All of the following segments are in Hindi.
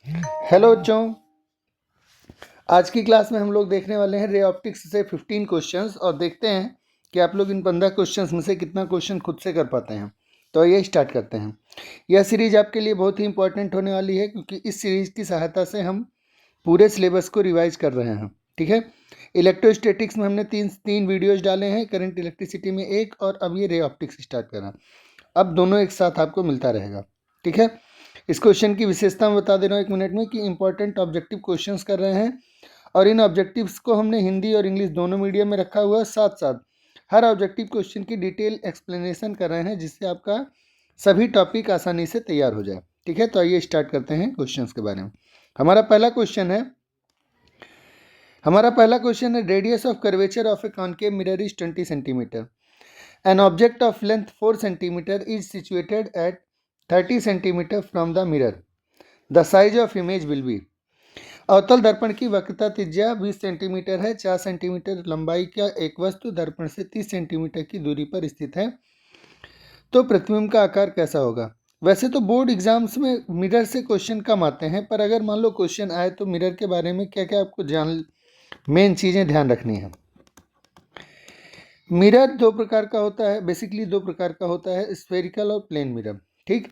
हेलो बच्चों, आज की क्लास में हम लोग देखने वाले हैं रे ऑप्टिक्स से 15 क्वेश्चंस और देखते हैं कि आप लोग इन 15 क्वेश्चंस में से कितना क्वेश्चन खुद से कर पाते हैं। तो ये स्टार्ट करते हैं। यह सीरीज आपके लिए बहुत ही इंपॉर्टेंट होने वाली है क्योंकि इस सीरीज की सहायता से हम पूरे सिलेबस को रिवाइज कर रहे हैं। ठीक है, इलेक्ट्रोस्टैटिक्स में हमने तीन वीडियोज डाले हैं, करंट इलेक्ट्रिसिटी में एक, और अब ये रे ऑप्टिक्स स्टार्ट करा। अब दोनों एक साथ आपको मिलता रहेगा। ठीक है, इस क्वेश्चन की विशेषता मैं बता दे रहा हूँ 1 मिनट में कि इंपॉर्टेंट ऑब्जेक्टिव क्वेश्चंस कर रहे हैं और इन ऑब्जेक्टिव्स को हमने हिंदी और इंग्लिश दोनों मीडियम में रखा हुआ है। साथ साथ हर ऑब्जेक्टिव क्वेश्चन की डिटेल एक्सप्लेनेशन कर रहे हैं जिससे आपका सभी टॉपिक आसानी से तैयार हो जाए। ठीक है, तो आइए स्टार्ट करते हैं क्वेश्चंस के बारे में। हमारा पहला क्वेश्चन है radius of curvature of A concave mirror is 20 centimetre. An object of length 4 cm is situated at 30 cm from the mirror. The size of image will be। अवतल दर्पण की वक्रता त्रिज्या 20 सेंटीमीटर है। 4 सेंटीमीटर लंबाई का एक वस्तु दर्पण से 30 सेंटीमीटर की दूरी पर स्थित है, तो प्रतिबिंब का आकार कैसा होगा। वैसे तो बोर्ड एग्जाम्स में मिरर से क्वेश्चन कम आते हैं, पर अगर मान लो क्वेश्चन आए तो मिरर के बारे में क्या क्या आपको मेन चीज़ें ध्यान रखनी है। मिरर दो प्रकार का होता है, बेसिकली दो प्रकार का होता है, स्फेरिकल और प्लेन मिरर। ठीक,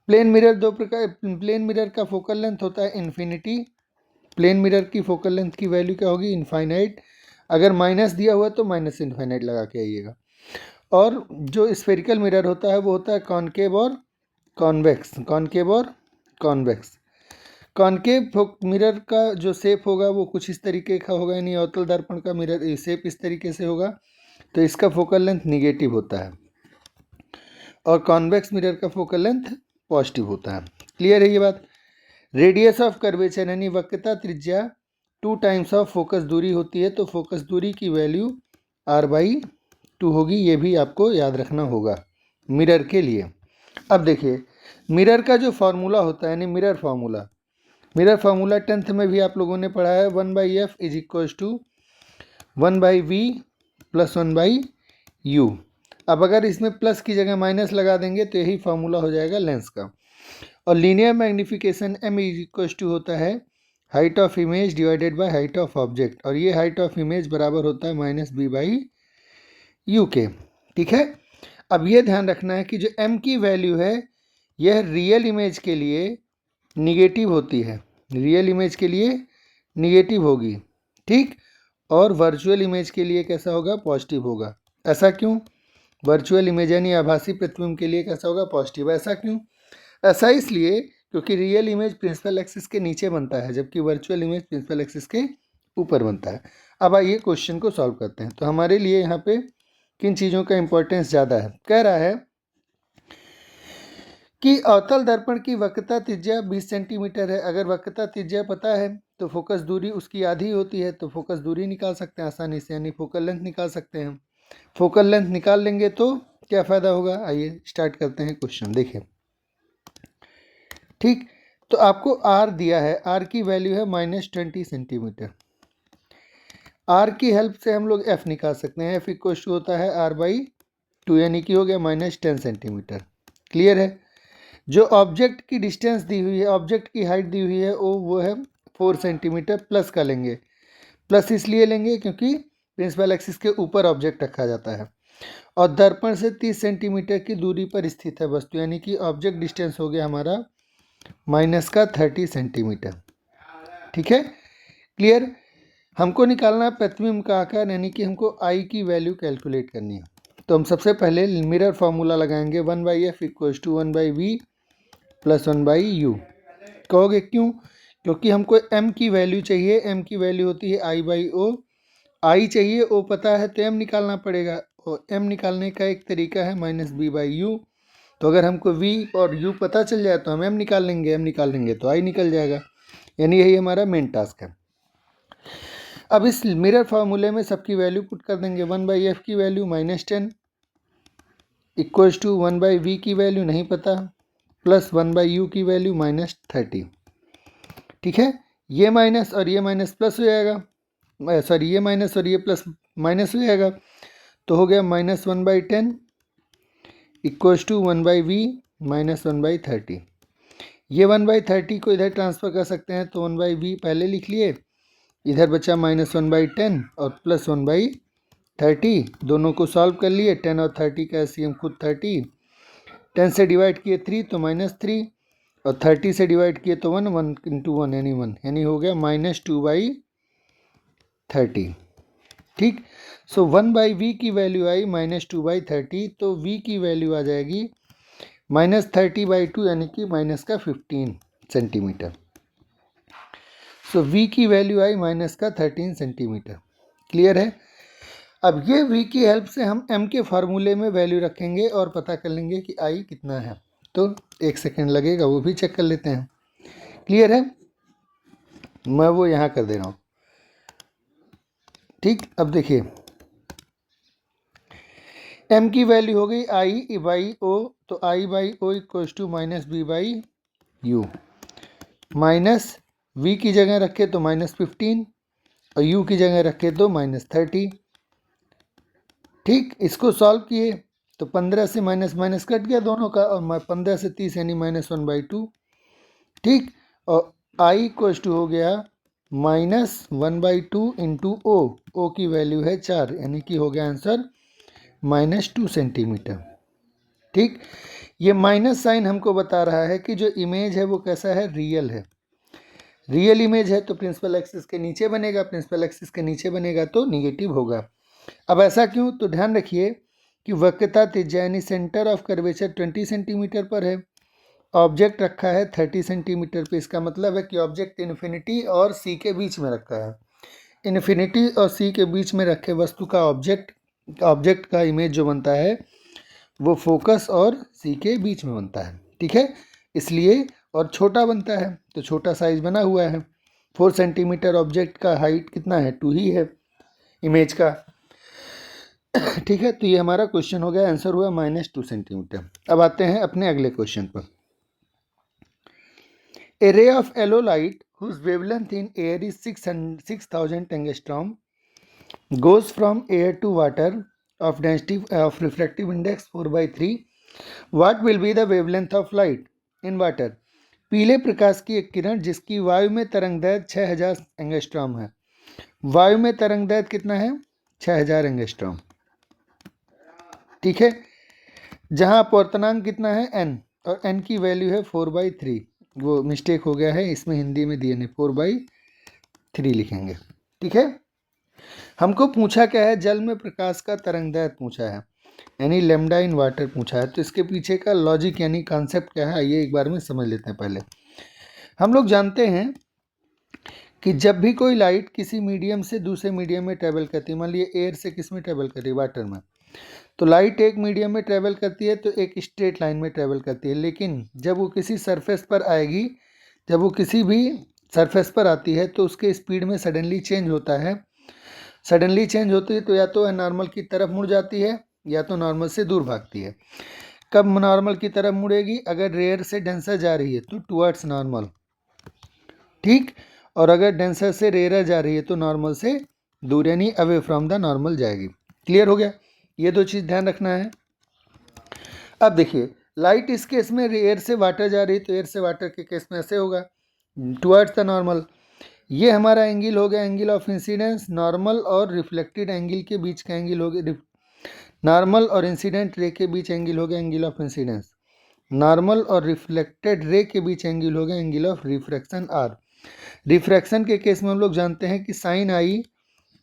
प्लेन मिरर का फोकल लेंथ होता है इन्फिनिटी। प्लेन मिरर की फोकल लेंथ की वैल्यू क्या होगी, इनफाइनाइट। अगर माइनस दिया हुआ तो माइनस इनफाइनाइट लगा के आइएगा। और जो स्फेरिकल मिरर होता है वो होता है कॉनकेव और कॉन्वेक्स। कॉनकेव मिरर का जो शेप होगा वो कुछ इस तरीके का होगा, यानी अवतल दर्पण का मिरर शेप इस तरीके से होगा, तो इसका फोकल लेंथ निगेटिव होता है, और कॉन्वेक्स मिरर का फोकल लेंथ पॉजिटिव होता है। क्लियर है ये बात। रेडियस ऑफ कर्वेचर यानी वक्रता त्रिज्या 2 टाइम्स ऑफ फोकस दूरी होती है, तो फोकस दूरी की वैल्यू r/2 होगी। ये भी आपको याद रखना होगा मिरर के लिए। अब देखिए, मिरर का जो फार्मूला होता है यानी मिरर फार्मूला 10th में भी आप लोगों ने पढ़ा है। 1/f is equal to 1/v plus 1/u। अब अगर इसमें प्लस की जगह माइनस लगा देंगे तो यही फार्मूला हो जाएगा लेंस का। और linear magnification m is equal to होता है height of image divided by height of object, और ये हाइट ऑफ इमेज बराबर होता है -b/u के। ठीक है, अब ये ध्यान रखना है कि जो m की वैल्यू है यह रियल इमेज के लिए निगेटिव होती है, होगी। ठीक, और वर्चुअल इमेज के लिए कैसा होगा, पॉजिटिव होगा। ऐसा क्यों? वर्चुअल इमेज यानी आभासी प्रतिबिंब के लिए कैसा होगा, पॉजिटिव। ऐसा क्यों? ऐसा इसलिए क्योंकि रियल इमेज प्रिंसिपल एक्सिस के नीचे बनता है, जबकि वर्चुअल इमेज प्रिंसिपल एक्सिस के ऊपर बनता है। अब आइए क्वेश्चन को सॉल्व करते हैं। तो हमारे लिए यहाँ पे किन चीज़ों का इंपॉर्टेंस ज़्यादा है। कह रहा है कि अवतल दर्पण की वक्रता त्रिज्या 20 सेंटीमीटर है। अगर वक्रता त्रिज्या पता है तो फोकस दूरी उसकी आधी होती है, तो फोकस दूरी निकाल सकते हैं आसानी से, यानी फोकल लेंथ निकाल सकते हैं। फोकल लेंथ निकाल लेंगे तो क्या फ़ायदा होगा। आइए स्टार्ट करते हैं क्वेश्चन। देखिए, ठीक, तो आपको r दिया है, r की वैल्यू है -20 सेंटीमीटर। r की हेल्प से हम लोग f निकाल सकते हैं। f इक्वल टू होता है r/2, यानी कि हो गया -10 सेंटीमीटर। क्लियर है। जो ऑब्जेक्ट की डिस्टेंस दी हुई है, ऑब्जेक्ट की हाइट दी हुई है वो है 4 सेंटीमीटर। प्लस का लेंगे, प्लस इसलिए लेंगे क्योंकि प्रिंसिपल एक्सिस के ऊपर ऑब्जेक्ट रखा जाता है, और दर्पण से 30 सेंटीमीटर की दूरी पर स्थित है वस्तु, यानी कि ऑब्जेक्ट डिस्टेंस हो गया हमारा -30 सेंटीमीटर। ठीक है, क्लियर। हमको निकालना है प्रतिबिंब का आकार, यानी कि हमको आई की वैल्यू कैलकुलेट करनी है। तो हम सबसे पहले मिरर फार्मूला लगाएंगे। 1/f equal to 1/v plus 1/u। कहोगे क्यों? क्योंकि हमको m की वैल्यू चाहिए। m की वैल्यू होती है I/o। I चाहिए, o पता है, तो m निकालना पड़ेगा, और m निकालने का एक तरीका है -b/u। तो अगर हमको v और u पता चल जाए तो हम m निकाल लेंगे तो I निकल जाएगा, यानी यही हमारा मेन टास्क है। अब इस मिरर फार्मूले में सबकी वैल्यू पुट कर देंगे। 1/f की वैल्यू -10 इक्वल टू 1/v की वैल्यू नहीं पता, प्लस 1/u की वैल्यू -30। ठीक है, ये माइनस और ये माइनस प्लस हो जाएगा, सॉरी ये माइनस और ये प्लस माइनस हो जाएगा, तो हो गया -1/10 इक्वल टू 1/v -1/30। ये 1/30 को इधर ट्रांसफ़र कर सकते हैं, तो 1/v पहले लिख लिए, इधर बचा -1/10 और +1/30, दोनों को सॉल्व कर लिए। 10 और 30 का एलसीएम खुद 30, 10 से डिवाइड किए 3 तो -3, और 30 से डिवाइड किए तो 1, 1 × 1 यानी 1, यानी हो गया -2/30। ठीक, सो 1/v की वैल्यू आई -2/30, तो v की वैल्यू आ जाएगी -30/2 यानी कि -15 सेंटीमीटर। सो v की वैल्यू आई -13 सेंटीमीटर। क्लियर है? अब ये v की हेल्प से हम m के फार्मूले में वैल्यू रखेंगे और पता कर लेंगे कि i कितना है। तो 1 सेकेंड लगेगा, वो भी चेक कर लेते हैं। क्लियर है? मैं वो यहाँ कर दे रहा हूँ। ठीक, अब देखिए m की वैल्यू हो गई i/o, तो i/o equals to -b/u, minus v की जगह रखे तो -15 और u की जगह रखे तो -30। ठीक, इसको सॉल्व किए तो 15 से माइनस माइनस कट गया दोनों का, और 15 से 30 यानी -1/2। ठीक, और i इक्वल्स टू हो गया -1/2 इंटू o की वैल्यू है 4, यानी कि हो गया आंसर -2 सेंटीमीटर। ठीक, ये माइनस साइन हमको बता रहा है कि जो इमेज है वो कैसा है, रियल है। रियल इमेज है तो प्रिंसिपल एक्सिस के नीचे बनेगा, प्रिंसिपल एक्सिस के नीचे बनेगा तो निगेटिव होगा। अब ऐसा क्यों? तो ध्यान रखिए कि वक्रता त्रिज्या यानी सेंटर ऑफ कर्वेचर 20 सेंटीमीटर पर है, ऑब्जेक्ट रखा है 30 सेंटीमीटर पे। इसका मतलब है कि ऑब्जेक्ट इन्फिनिटी और सी के बीच में रखा है। इन्फिनिटी और सी के बीच में रखे वस्तु का ऑब्जेक्ट का इमेज जो बनता है वो फोकस और सी के बीच में बनता है। ठीक है, इसलिए और छोटा बनता है, तो छोटा साइज बना हुआ है। 4 सेंटीमीटर ऑब्जेक्ट का हाइट कितना है, 2 ही है इमेज का। ठीक है, तो ये हमारा क्वेश्चन हो गया, आंसर हुआ -2 सेंटीमीटर। अब आते हैं अपने अगले क्वेश्चन पर। A ray of yellow light whose wavelength in air is 6000 angstrom goes from air to water of density of refractive index 4/3. What will be the wavelength of light in water? पीले प्रकाश की एक किरण जिसकी वायु में तरंगदैर्घ्य 6000 एंगस्ट्रॉम है। वायु में तरंगदैर्घ्य कितना है, 6000 एंगस्ट्रॉम। ठीक है, जहां अपवर्तनांक कितना है, n, और n की वैल्यू है 4/3। वो मिस्टेक हो गया है, इसमें हिंदी में दिए नहीं, 4/3 लिखेंगे। ठीक है, हमको पूछा क्या है, जल में प्रकाश का तरंगदैर्घ्य पूछा है, यानी लैम्डा इन वाटर पूछा है। तो इसके पीछे का लॉजिक यानी कॉन्सेप्ट क्या है, आइए एक बार में समझ लेते हैं। पहले हम लोग जानते हैं कि जब भी कोई लाइट किसी मीडियम से दूसरे मीडियम में ट्रेवल करती है, मान लीजिए एयर से किस में ट्रेवल कर रही है, वाटर में, तो लाइट एक मीडियम में ट्रेवल करती है तो एक स्ट्रेट लाइन में ट्रेवल करती है। लेकिन जब वो किसी सरफेस पर आएगी, जब वो किसी भी सरफेस पर आती है तो उसके स्पीड में सडनली चेंज होता है। सडनली चेंज होती है तो या तो नॉर्मल की तरफ मुड़ जाती है या तो नॉर्मल से दूर भागती है। कब नॉर्मल की तरफ मुड़ेगी, अगर रेयर से डेंसर जा रही है तो टुवर्ड्स नॉर्मल। ठीक, और अगर डेंसर से रेयर जा रही है तो नॉर्मल से दूर यानी अवे फ्रॉम द नॉर्मल जाएगी। क्लियर हो गया, ये दो चीज़ ध्यान रखना है। अब देखिए लाइट इस केस में एयर से वाटर जा रही है तो एयर से वाटर के केस में ऐसे होगा, टुवर्ड्स द नॉर्मल। ये हमारा एंगल हो गया एंगल ऑफ इंसिडेंस। नॉर्मल और रिफ्लेक्टेड एंगल के बीच का एंगल हो गया, नॉर्मल और इंसिडेंट रे के बीच एंगल हो गया एंगल ऑफ इंसिडेंस। नॉर्मल और रिफ्लेक्टेड रे के बीच एंगल हो गया angle of refraction R. Refraction के केस में हम लोग जानते हैं कि sine I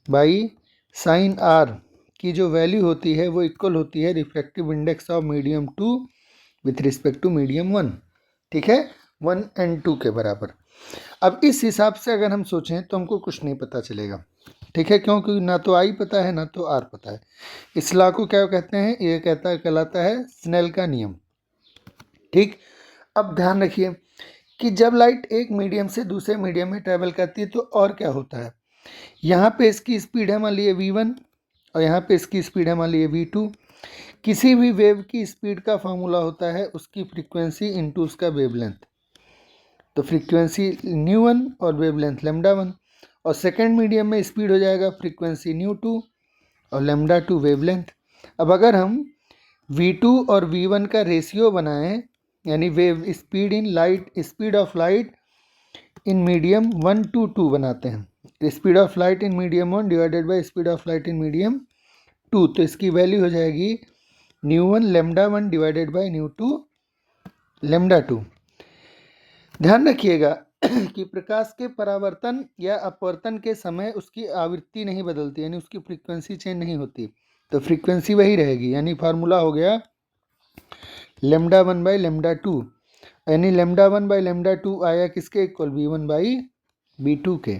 by sine R की जो वैल्यू होती है वो इक्वल होती है refractive index of medium 2 with respect to medium 1। ठीक है, 1 और 2 के बराबर। अब इस हिसाब से अगर हम सोचें तो हमको कुछ नहीं पता चलेगा। ठीक है, क्योंकि ना तो आई पता है ना तो आर पता है। इस लॉ को क्या कहते हैं, ये कहलाता है स्नेल का नियम। ठीक, अब ध्यान रखिए कि जब लाइट एक मीडियम से दूसरे मीडियम में ट्रेवल करती है तो और क्या होता है, यहाँ पे इसकी स्पीड है मान लीजिए v1 और यहाँ पे इसकी स्पीड है मान लीजिए v2। किसी भी वेव की स्पीड का फॉर्मूला होता है उसकी फ्रीक्वेंसी इनटू उसका वेवलेंथ। तो फ्रीक्वेंसी ν1 और वेवलेंथ λ1, और सेकेंड मीडियम में स्पीड हो जाएगा फ्रीक्वेंसी ν2 और λ2 वेवलेंथ। अब अगर हम v2 और v1 का रेशियो बनाएं यानी wave speed in light, speed of light in medium 1 to 2 बनाते हैं। Speed of light in medium 1 divided by speed of light in medium 2, तो इसकी वैल्यू हो जाएगी ν1 λ1 डिवाइडेड बाई ν2 λ2। ध्यान रखिएगा कि प्रकाश के परावर्तन या अपवर्तन के समय उसकी आवृत्ति नहीं बदलती, यानी उसकी फ्रीक्वेंसी चेंज नहीं होती, तो फ्रीक्वेंसी वही रहेगी। यानी फार्मूला हो गया λ1 बाई λ2, यानी λ1 बाई λ2 आया किसके इक्वल, v1 बाई v2 के।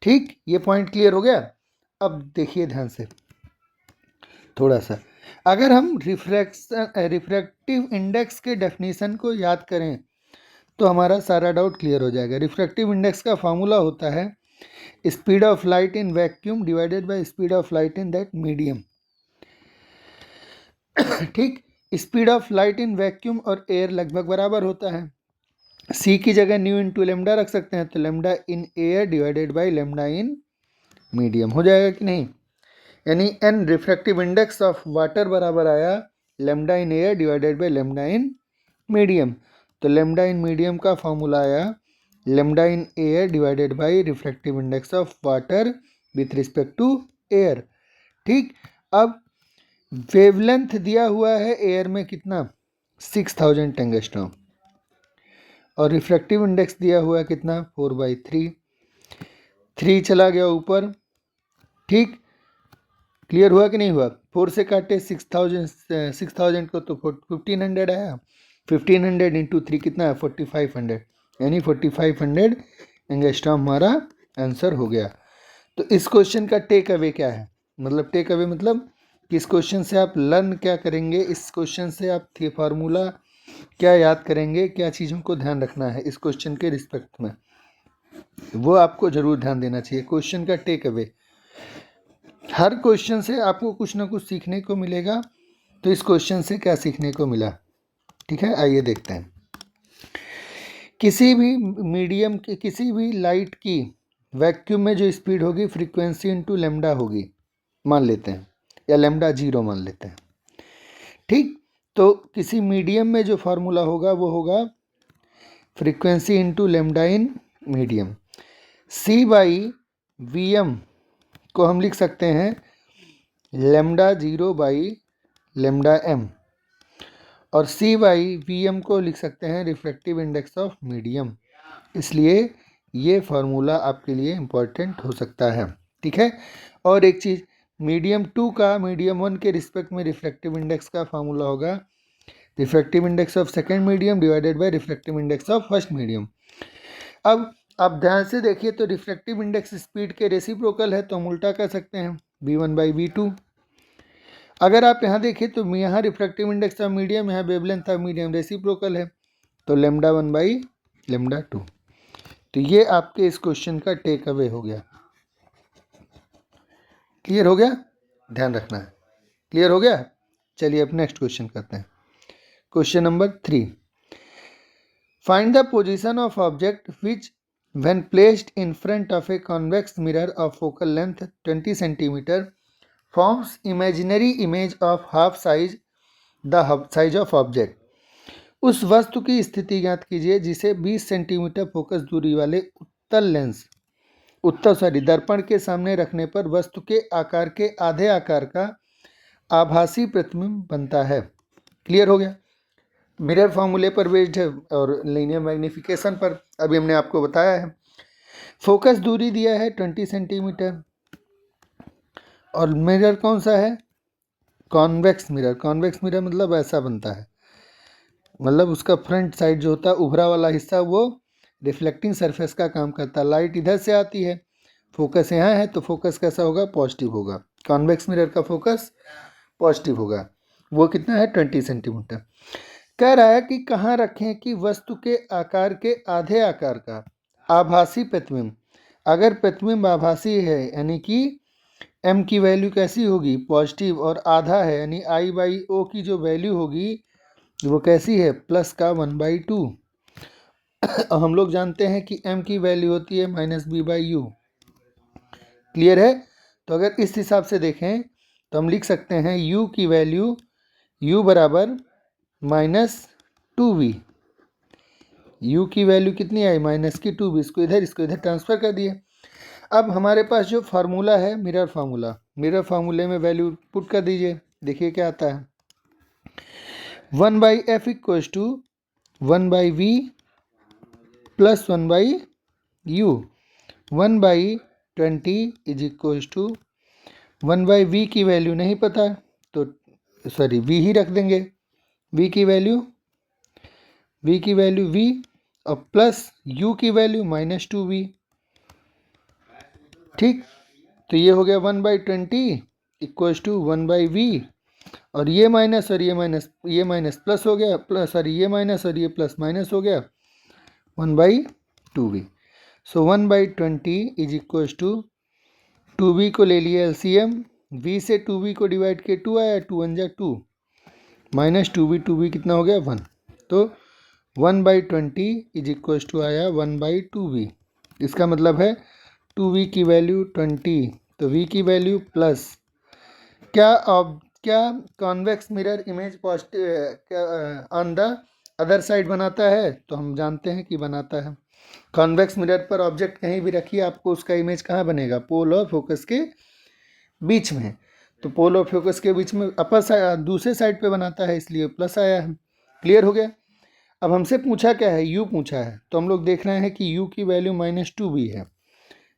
ठीक, ये पॉइंट क्लियर हो गया। अब देखिए ध्यान से थोड़ा सा, अगर हम रिफ्रैक्टिव इंडेक्स के डेफिनेशन को याद करें तो हमारा सारा डाउट क्लियर हो जाएगा। रिफ्रैक्टिव इंडेक्स का फार्मूला होता है speed of light in vacuum divided by speed of light in that medium. ठीक, speed of light in vacuum और एयर लगभग बराबर होता है। सी की जगह न्यू इंटू लेमडा रख सकते हैं, तो lambda in air divided by lambda in medium हो जाएगा कि नहीं। यानी n refractive index of water बराबर आया lambda in air divided by lambda in medium. तो लेमडा इन मीडियम का फॉर्मूला आया lambda in air divided by refractive index of water with respect to air. ठीक, अब वेवलेंथ दिया हुआ है एयर में कितना, 6000 एंगस्ट्रॉम, और रिफ्रैक्टिव इंडेक्स दिया हुआ है कितना, 4/3। 3 चला गया ऊपर। ठीक, क्लियर हुआ कि नहीं हुआ। 4 से काटे 6000 को तो 1500 आया, 1500 इंटू 3 कितना है, 4500, यानी 4500 एंगस्ट्रॉम हमारा आंसर हो गया। तो इस क्वेश्चन का टेक अवे क्या है, मतलब टेक अवे मतलब कि इस क्वेश्चन से आप लर्न क्या करेंगे, इस क्वेश्चन से आप फार्मूला क्या याद करेंगे, क्या चीज़ों को ध्यान रखना है इस क्वेश्चन के रिस्पेक्ट में, वो आपको ज़रूर ध्यान देना चाहिए। क्वेश्चन का टेक अवे, हर क्वेश्चन से आपको कुछ ना कुछ सीखने को मिलेगा। तो इस क्वेश्चन से क्या सीखने को मिला, ठीक है, आइए देखते हैं। किसी भी मीडियम की, किसी भी लाइट की वैक्यूम में जो स्पीड होगी फ्रीक्वेंसी इंटू लेमडा होगी, मान लेते हैं, या लेमडा 0 मान लेते हैं। ठीक, तो किसी मीडियम में जो फार्मूला होगा वो होगा frequency into lambda in medium. C by V M को हम लिख सकते हैं लेमडा 0 बाई लेमडा एम, और सी बाई वी एम को लिख सकते हैं रिफ्रैक्टिव इंडेक्स ऑफ मीडियम। इसलिए ये फार्मूला आपके लिए इम्पोर्टेंट हो सकता है। ठीक है, और एक चीज़, मीडियम 2 का मीडियम 1 के रिस्पेक्ट में रिफ्रैक्टिव इंडेक्स का फार्मूला होगा refractive index of second medium divided by refractive index of first medium. अब आप ध्यान से देखिए तो रिफ्रैक्टिव इंडेक्स स्पीड के रेसिप्रोकल है, तो हम उल्टा कर सकते हैं v1 बाई v2। अगर आप यहाँ देखें तो यहाँ रिफ्रैक्टिव इंडेक्स ऑफ मीडियम, यहाँ वेवलेंथ ऑफ मीडियम रेसिप्रोकल है, तो लेमडा 1 बाई लेमडा 2। तो ये आपके इस क्वेश्चन का टेक अवे हो गया। क्लियर हो गया, ध्यान रखना है, क्लियर हो गया। चलिए अब नेक्स्ट क्वेश्चन करते हैं। Question number 3, find the position of object which when placed in front of a convex mirror of focal length 20 cm forms imaginary image of half size the size of object। उस वस्तु की स्थिति ज्ञात कीजिए जिसे 20 सेंटीमीटर फोकस दूरी वाले दर्पण के सामने रखने पर वस्तु के आकार के आधे आकार का आभासी प्रतिबिंब बनता है। क्लियर हो गया। मिरर फार्मूले पर बेस्ड है और लीनियर मैग्नीफिकेशन पर अभी हमने आपको बताया है। फोकस दूरी दिया है 20 सेंटीमीटर, और मिरर कौन सा है, कॉन्वेक्स मिरर। कॉन्वेक्स मिरर मतलब ऐसा बनता है, मतलब उसका फ्रंट साइड जो होता है उभरा वाला हिस्सा वो रिफ्लेक्टिंग सरफेस का काम करता है। लाइट इधर से आती है, फोकस यहाँ है, तो फोकस कैसा होगा, पॉजिटिव होगा। कॉन्वेक्स मिरर का फोकस पॉजिटिव होगा। वो कितना है, 20 सेंटीमीटर। कह रहा है कि कहाँ रखें कि वस्तु के आकार के आधे आकार का आभासी प्रतिबिंब। अगर प्रतिबिंब आभासी है यानी कि m की वैल्यू कैसी होगी, पॉजिटिव, और आधा है यानी I/O की जो वैल्यू होगी वो कैसी है, प्लस का 1/2। हम लोग जानते हैं कि m की वैल्यू होती है -b/u। क्लियर है। तो अगर इस हिसाब से देखें तो हम लिख सकते हैं u की वैल्यू u बराबर 2v, u की वैल्यू कितनी आई माइनस की 2v, इसको इधर ट्रांसफ़र कर दिए। अब हमारे पास जो फार्मूला है मिरर फार्मूले में वैल्यू पुट कर दीजिए, देखिए क्या आता है। 1/f equals to 1/v plus 1/u, 1/20 is equals to 1/v की वैल्यू नहीं पता तो सॉरी v ही रख देंगे, v की वैल्यू v और प्लस u की वैल्यू -2v। ठीक, तो ये हो गया 1/20 इक्वल्स टू 1/v, और ये माइनस प्लस हो गया, प्लस सॉरी ये माइनस और ये प्लस माइनस हो गया 1/2v। So 1/20 is equals to 2v को ले लिया एलसीएम, v से 2v को डिवाइड किया 2 आया, 2 1 जा 2 माइनस 2v कितना हो गया 1, तो 1/20 इज इक्वल्स टू आया 1/2v। इसका मतलब है 2v की वैल्यू 20, तो v की वैल्यू प्लस क्या convex mirror image positive on the other side बनाता है, तो हम जानते हैं कि बनाता है। कॉन्वेक्स मिरर पर ऑब्जेक्ट कहीं भी रखिए, आपको उसका इमेज कहाँ बनेगा, पोल और फोकस के बीच में, तो पोल और फोकस के बीच में अपर साइड दूसरे साइड पे बनाता है, इसलिए प्लस आया है। क्लियर हो गया। अब हमसे पूछा क्या है, u पूछा है, तो हम लोग देख रहे हैं कि u की वैल्यू -2v है,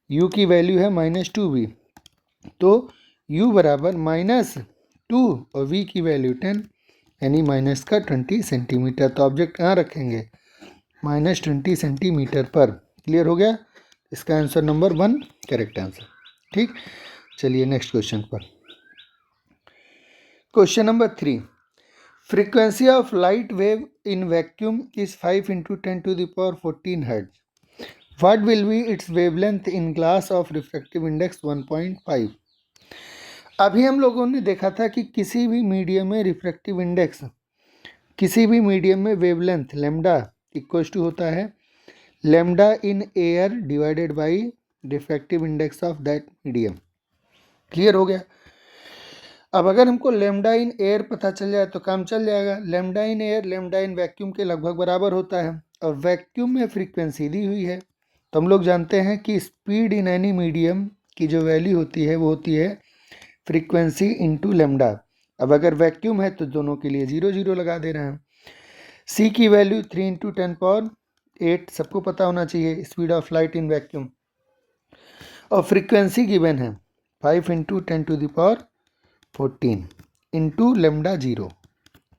u की वैल्यू है -2v, तो u बराबर -2 और v की वैल्यू 10 यानी माइनस का 20 सेंटीमीटर। तो ऑब्जेक्ट कहाँ रखेंगे, -20 सेंटीमीटर पर। क्लियर हो गया, इसका आंसर नंबर 1 करेक्ट आंसर। ठीक, चलिए नेक्स्ट क्वेश्चन पर। Question number 3, frequency of light wave in vacuum is 5 × 10⁻14 hertz, what will be it's wavelength in glass of refractive index 1.5। अभी हम लोगों ने देखा था कि किसी भी मीडियम में रिफ्रैक्टिव इंडेक्स, किसी भी मीडियम में वेवलेंथ लेमडा इक्वल्स टू होता है lambda in air divided by refractive index of that medium. Clear हो गया। अब अगर हमको लेमडा इन एयर पता चल जाए तो काम चल जाएगा। Lambda in air lambda in vacuum के लगभग बराबर होता है, और वैक्यूम में फ्रीक्वेंसी दी हुई है, तो हम लोग जानते हैं कि स्पीड इन एनी मीडियम की जो वैल्यू होती है वो होती है फ्रीक्वेंसी इंटू लेमडा। अब अगर वैक्यूम है तो दोनों के लिए 0 0 लगा दे रहे हैं। c की वैल्यू 3 × 10⁸, सबको पता होना चाहिए, speed of light in vacuum, और फ्रीक्वेंसी गिवन है 5 × 10⁻14 इंटू लेमडा 0।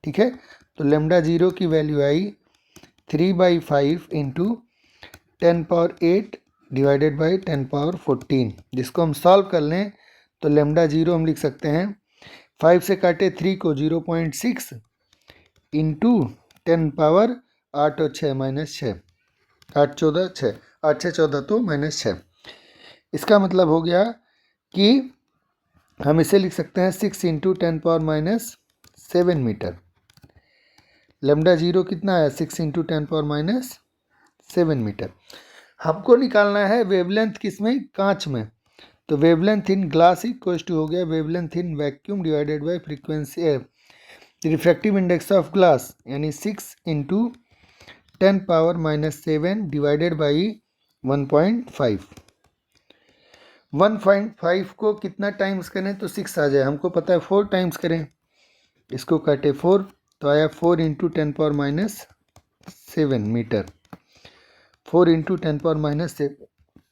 ठीक है, तो लेमडा 0 की वैल्यू आई 3/5 × 10⁸ डिवाइडेड बाई 10⁻14, जिसको हम सॉल्व कर लें तो लेमडा 0 हम लिख सकते हैं 5 से काटे 3 को 0.6 इंटू 10 पावर 8 और 6 -6, 8 14 6, 8 6 14 तो -6। इसका मतलब हो गया कि हम इसे लिख सकते हैं 6 × 10⁻−7 मीटर। लेमडा 0 कितना आया, 6 × 10⁻−7 मीटर। हमको निकालना है वेवलेंथ किसमें, कांच में, तो wavelength in glass equals to हो गया wavelength in vacuum divided by frequency refractive index of glass, यानी 6 × 10⁻−7 डिवाइडेड बाई 1.5। 1.5 को कितना टाइम्स करें तो 6 आ जाए, हमको पता है 4 टाइम्स करें, इसको काटे 4 तो आया 4 × 10⁻7 मीटर, 4 × 10⁻7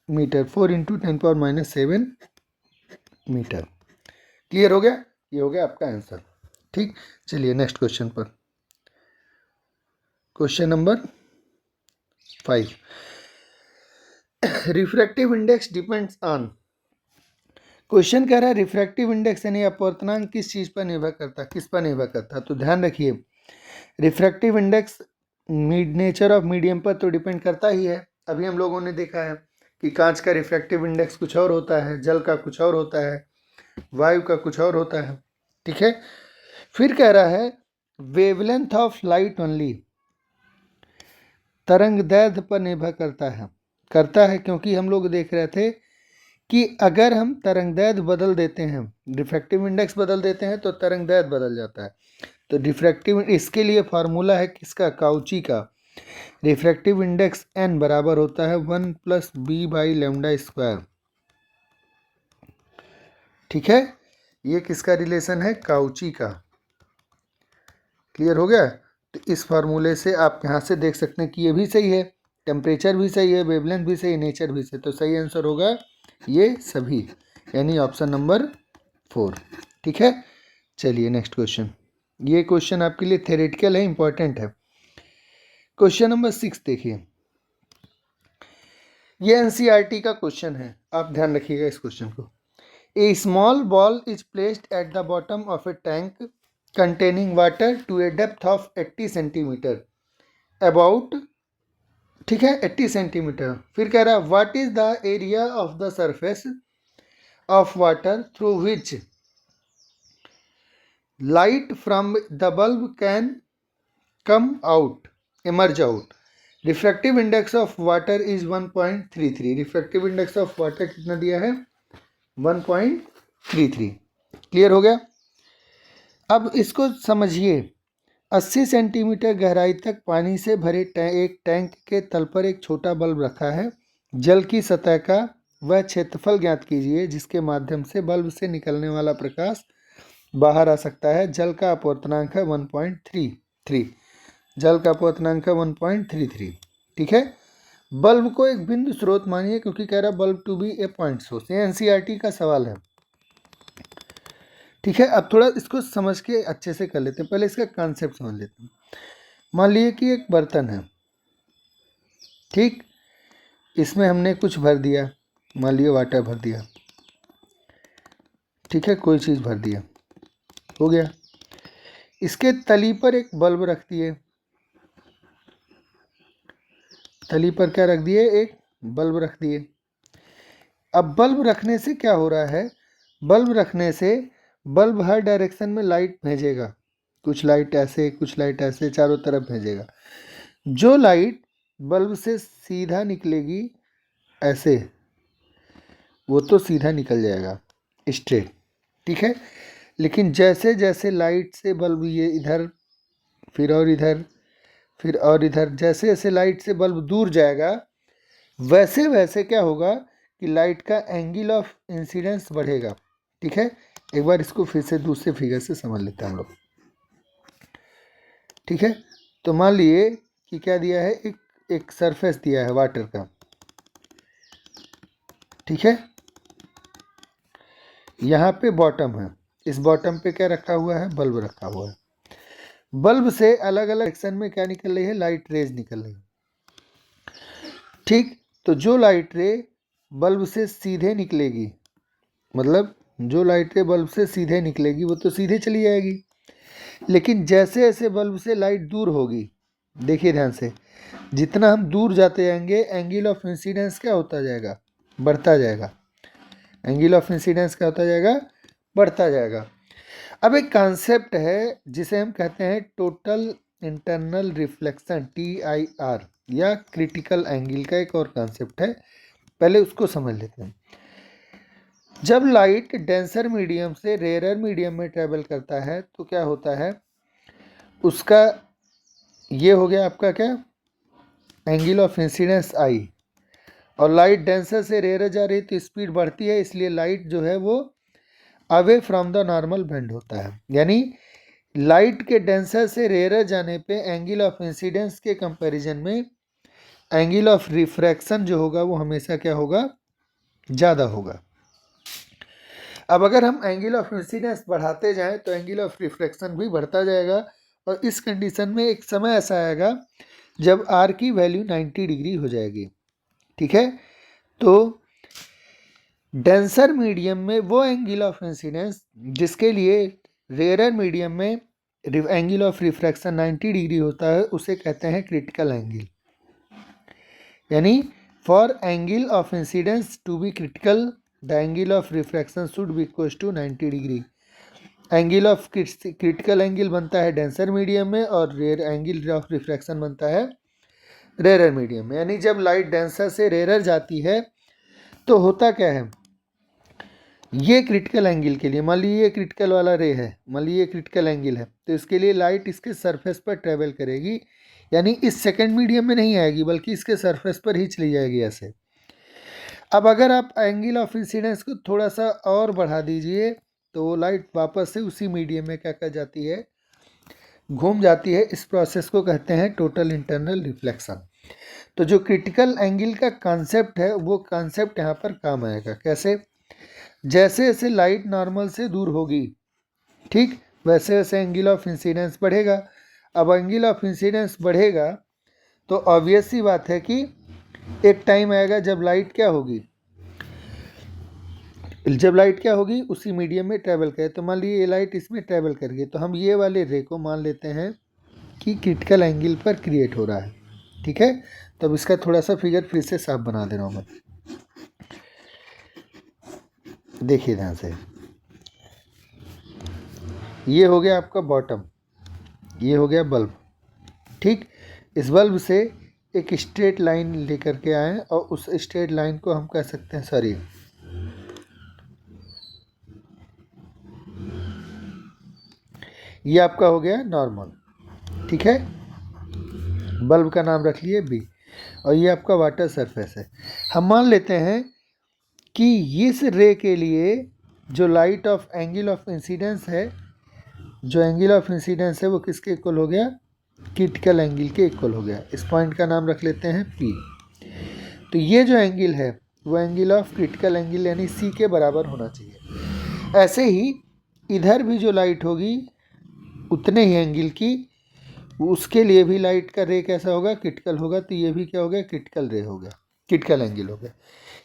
मीटर, 4 × 10⁻7 मीटर। क्लियर हो गया, ये हो गया आपका आंसर। ठीक, चलिए नेक्स्ट क्वेश्चन पर। Question number 5, refractive index depends on. Question कह रहा है रिफ्रैक्टिव इंडेक्स यानी अपवर्तनांक किस चीज़ पर निर्भर करता है, किस पर निर्भर करता है, तो ध्यान रखिए refractive index nature of medium पर तो डिपेंड करता ही है। अभी हम लोगों ने देखा है कि कांच का रिफ्रैक्टिव इंडेक्स कुछ और होता है, जल का कुछ और होता है, वायु का कुछ और होता है। ठीक है, फिर कह रहा है वेवलेंथ ऑफ लाइट ओनली, तरंगदैर्घ्य पर निर्भर करता है क्योंकि हम लोग देख रहे थे कि अगर हम तरंगदैर्घ्य बदल देते हैं, रिफ्रैक्टिव इंडेक्स बदल देते हैं तो तरंगदैर्घ्य बदल जाता है। तो रिफ्रैक्टिव इसके लिए फार्मूला है किसका, काउची का। रिफ्रैक्टिव इंडेक्स n बराबर होता है 1 + b/λ²। ठीक है, ये किसका रिलेशन है, काउची का। क्लियर हो गया। तो इस फार्मूले से आप यहाँ से देख सकते हैं कि ये भी सही है, टेम्परेचर भी सही है, वेवलेंथ भी सही है, नेचर भी सही। तो सही आंसर होगा ये सभी, यानी ऑप्शन नंबर 4। ठीक है, चलिए नेक्स्ट क्वेश्चन। ये क्वेश्चन आपके लिए थ्योरेटिकल है, इंपॉर्टेंट है। क्वेश्चन नंबर 6 देखिए, ये एनसीईआरटी का क्वेश्चन है, आप ध्यान रखिएगा इस क्वेश्चन को। A small ball is placed at the bottom of a tank containing water to a depth of 80 centimetre about, ठीक है 80 सेंटीमीटर। फिर कह रहा what is the area of the surface of water through which light from the bulb can come out, emerge out। Refractive index of water is 1.33। Refractive index of water कितना दिया है, 1.33। क्लियर हो गया। अब इसको समझिए, 80 सेंटीमीटर गहराई तक पानी से भरे एक टैंक के तल पर एक छोटा बल्ब रखा है। जल की सतह का वह क्षेत्रफल ज्ञात कीजिए जिसके माध्यम से बल्ब से निकलने वाला प्रकाश बाहर आ सकता है। जल का अपवर्तनांक है 1.33। जल का अपवर्तनांक है 1.33। ठीक है, बल्ब को एक बिंदु स्रोत मानिए, क्योंकि कह रहा bulb to be a point source. ये एनसीईआरटी का सवाल है। ठीक है, अब थोड़ा इसको समझ के अच्छे से कर लेते हैं। पहले इसका कॉन्सेप्ट समझ लेते हैं। मान लीजिए कि एक बर्तन है, ठीक, इसमें हमने कुछ भर दिया, मान लीजिए वाटर भर दिया, ठीक है, कोई चीज़ भर दिया, हो गया। इसके तली पर एक बल्ब रख दिए, तली पर क्या रख दिए, एक बल्ब रख दिए। अब बल्ब रखने से क्या हो रहा है, बल्ब रखने से बल्ब हर डायरेक्शन में लाइट भेजेगा, कुछ लाइट ऐसे, कुछ लाइट ऐसे, चारों तरफ भेजेगा। जो लाइट बल्ब से सीधा निकलेगी ऐसे, वो तो सीधा निकल जाएगा स्ट्रेट, ठीक है। लेकिन जैसे जैसे लाइट से बल्ब ये इधर, फिर और इधर, फिर और इधर, जैसे जैसे लाइट से बल्ब दूर जाएगा, वैसे वैसे क्या होगा कि लाइट का एंगल ऑफ इंसिडेंस बढ़ेगा। ठीक है, एक बार इसको फिर से दूसरे फिगर से समझ लेते हैं हम लोग। ठीक है, तो मान लिए कि क्या दिया है, एक सरफेस दिया है वाटर का, ठीक है। यहाँ पे बॉटम है, इस बॉटम पे क्या रखा हुआ है, बल्ब रखा हुआ है। बल्ब से अलग अलग सेक्शन में क्या निकल रही है, लाइट रेज निकल रही है। ठीक, तो जो लाइट रे बल्ब से सीधे निकलेगी, मतलब जो लाइट रे बल्ब से सीधे निकलेगी वो तो सीधे चली जाएगी। लेकिन जैसे जैसे बल्ब से लाइट दूर होगी, देखिए ध्यान से, जितना हम दूर जाते जाएंगे एंगल ऑफ इंसिडेंस क्या होता जाएगा, बढ़ता जाएगा। एंगल ऑफ इंसिडेंस क्या होता जाएगा, बढ़ता जाएगा। अब एक कॉन्सेप्ट है जिसे हम कहते हैं टोटल इंटरनल रिफ्लेक्शन, TIR, या क्रिटिकल एंगल का एक और कॉन्सेप्ट है, पहले उसको समझ लेते हैं। जब लाइट डेंसर मीडियम से रेयर मीडियम में ट्रेवल करता है तो क्या होता है, उसका ये हो गया आपका क्या, एंगल ऑफ इंसिडेंस I, और लाइट डेंसर से रेयर जा रही तो स्पीड बढ़ती है, इसलिए लाइट जो है वो away from the normal bend होता है। यानी लाइट के डेंसर से रेयर जाने पे एंगल ऑफ इंसिडेंस के कंपैरिजन में एंगल ऑफ रिफ्रैक्शन जो होगा वो हमेशा क्या होगा, ज़्यादा होगा। अब अगर हम एंगल ऑफ इंसिडेंस बढ़ाते जाएं तो एंगल ऑफ रिफ्रैक्शन भी बढ़ता जाएगा, और इस कंडीशन में एक समय ऐसा आएगा जब R की वैल्यू 90 डिग्री हो जाएगी। ठीक है, तो डेंसर मीडियम में वो एंगल ऑफ इंसिडेंस जिसके लिए रेयर मीडियम में एंगल ऑफ रिफ्रैक्शन 90 डिग्री होता है उसे कहते हैं क्रिटिकल एंगल। यानी for angle of incidence to be critical the angle of refraction should be equal to 90 degree. Angle of critical angle बनता है डेंसर मीडियम में, और रेयर एंगल ऑफ रिफ्रैक्शन बनता है रेयर मीडियम में। यानी जब लाइट डेंसर से रेयर जाती है तो होता क्या है, ये क्रिटिकल एंगल के लिए, मान लीजिए ये क्रिटिकल वाला रे है, मान लीजिए ये क्रिटिकल एंगल है, तो इसके लिए लाइट इसके सरफेस पर ट्रेवल करेगी, यानी इस सेकंड मीडियम में नहीं आएगी बल्कि इसके सरफेस पर ही चली जाएगी ऐसे। अब अगर आप एंगल ऑफ इंसिडेंस को थोड़ा सा और बढ़ा दीजिए तो लाइट वापस से उसी मीडियम में क्या कर जाती है, घूम जाती है। इस प्रोसेस को कहते हैं टोटल इंटरनल रिफ्लेक्शन। तो जो क्रिटिकल एंगल का कॉन्सेप्ट है वो कॉन्सेप्ट यहाँ पर काम आएगा। कैसे? जैसे जैसे लाइट नॉर्मल से दूर होगी, ठीक, वैसे वैसे एंगल ऑफ इंसिडेंस बढ़ेगा। अब एंगल ऑफ इंसिडेंस बढ़ेगा तो ऑब्वियस सी बात है कि एक टाइम आएगा जब लाइट क्या होगी, उसी मीडियम में ट्रैवल करे। तो मान लीजिए ये लाइट इसमें ट्रैवल कर गई, तो हम ये वाले रे को मान लेते हैं कि क्रिटिकल एंगल पर क्रिएट हो रहा है, ठीक है। तो अब इसका थोड़ा सा फिगर फिर से साफ बना दे रहा हूँ मैं, देखिए ध्यान से। ये हो गया आपका बॉटम, ये हो गया बल्ब, ठीक। इस बल्ब से एक स्ट्रेट लाइन लेकर के आए और उस स्ट्रेट लाइन को हम कह सकते हैं, सॉरी, ये आपका हो गया नॉर्मल, ठीक है। बल्ब का नाम रख लिए बी, और ये आपका वाटर सरफेस है। हम मान लेते हैं कि इस रे के लिए जो light of angle of incidence है, जो एंगल ऑफ इंसिडेंस है वो किसके इक्वल हो गया, क्रिटिकल एंगल के इक्वल हो गया। इस पॉइंट का नाम रख लेते हैं पी। तो ये जो एंगल है वो एंगल ऑफ क्रिटिकल एंगल यानी सी के बराबर होना चाहिए। ऐसे ही इधर भी जो लाइट होगी उतने ही एंगल की, उसके लिए भी लाइट का रे कैसा होगा, क्रिटिकल होगा। तो ये भी क्या हो गया, क्रिटिकल रे हो गया, क्रिटिकल एंगल हो गया।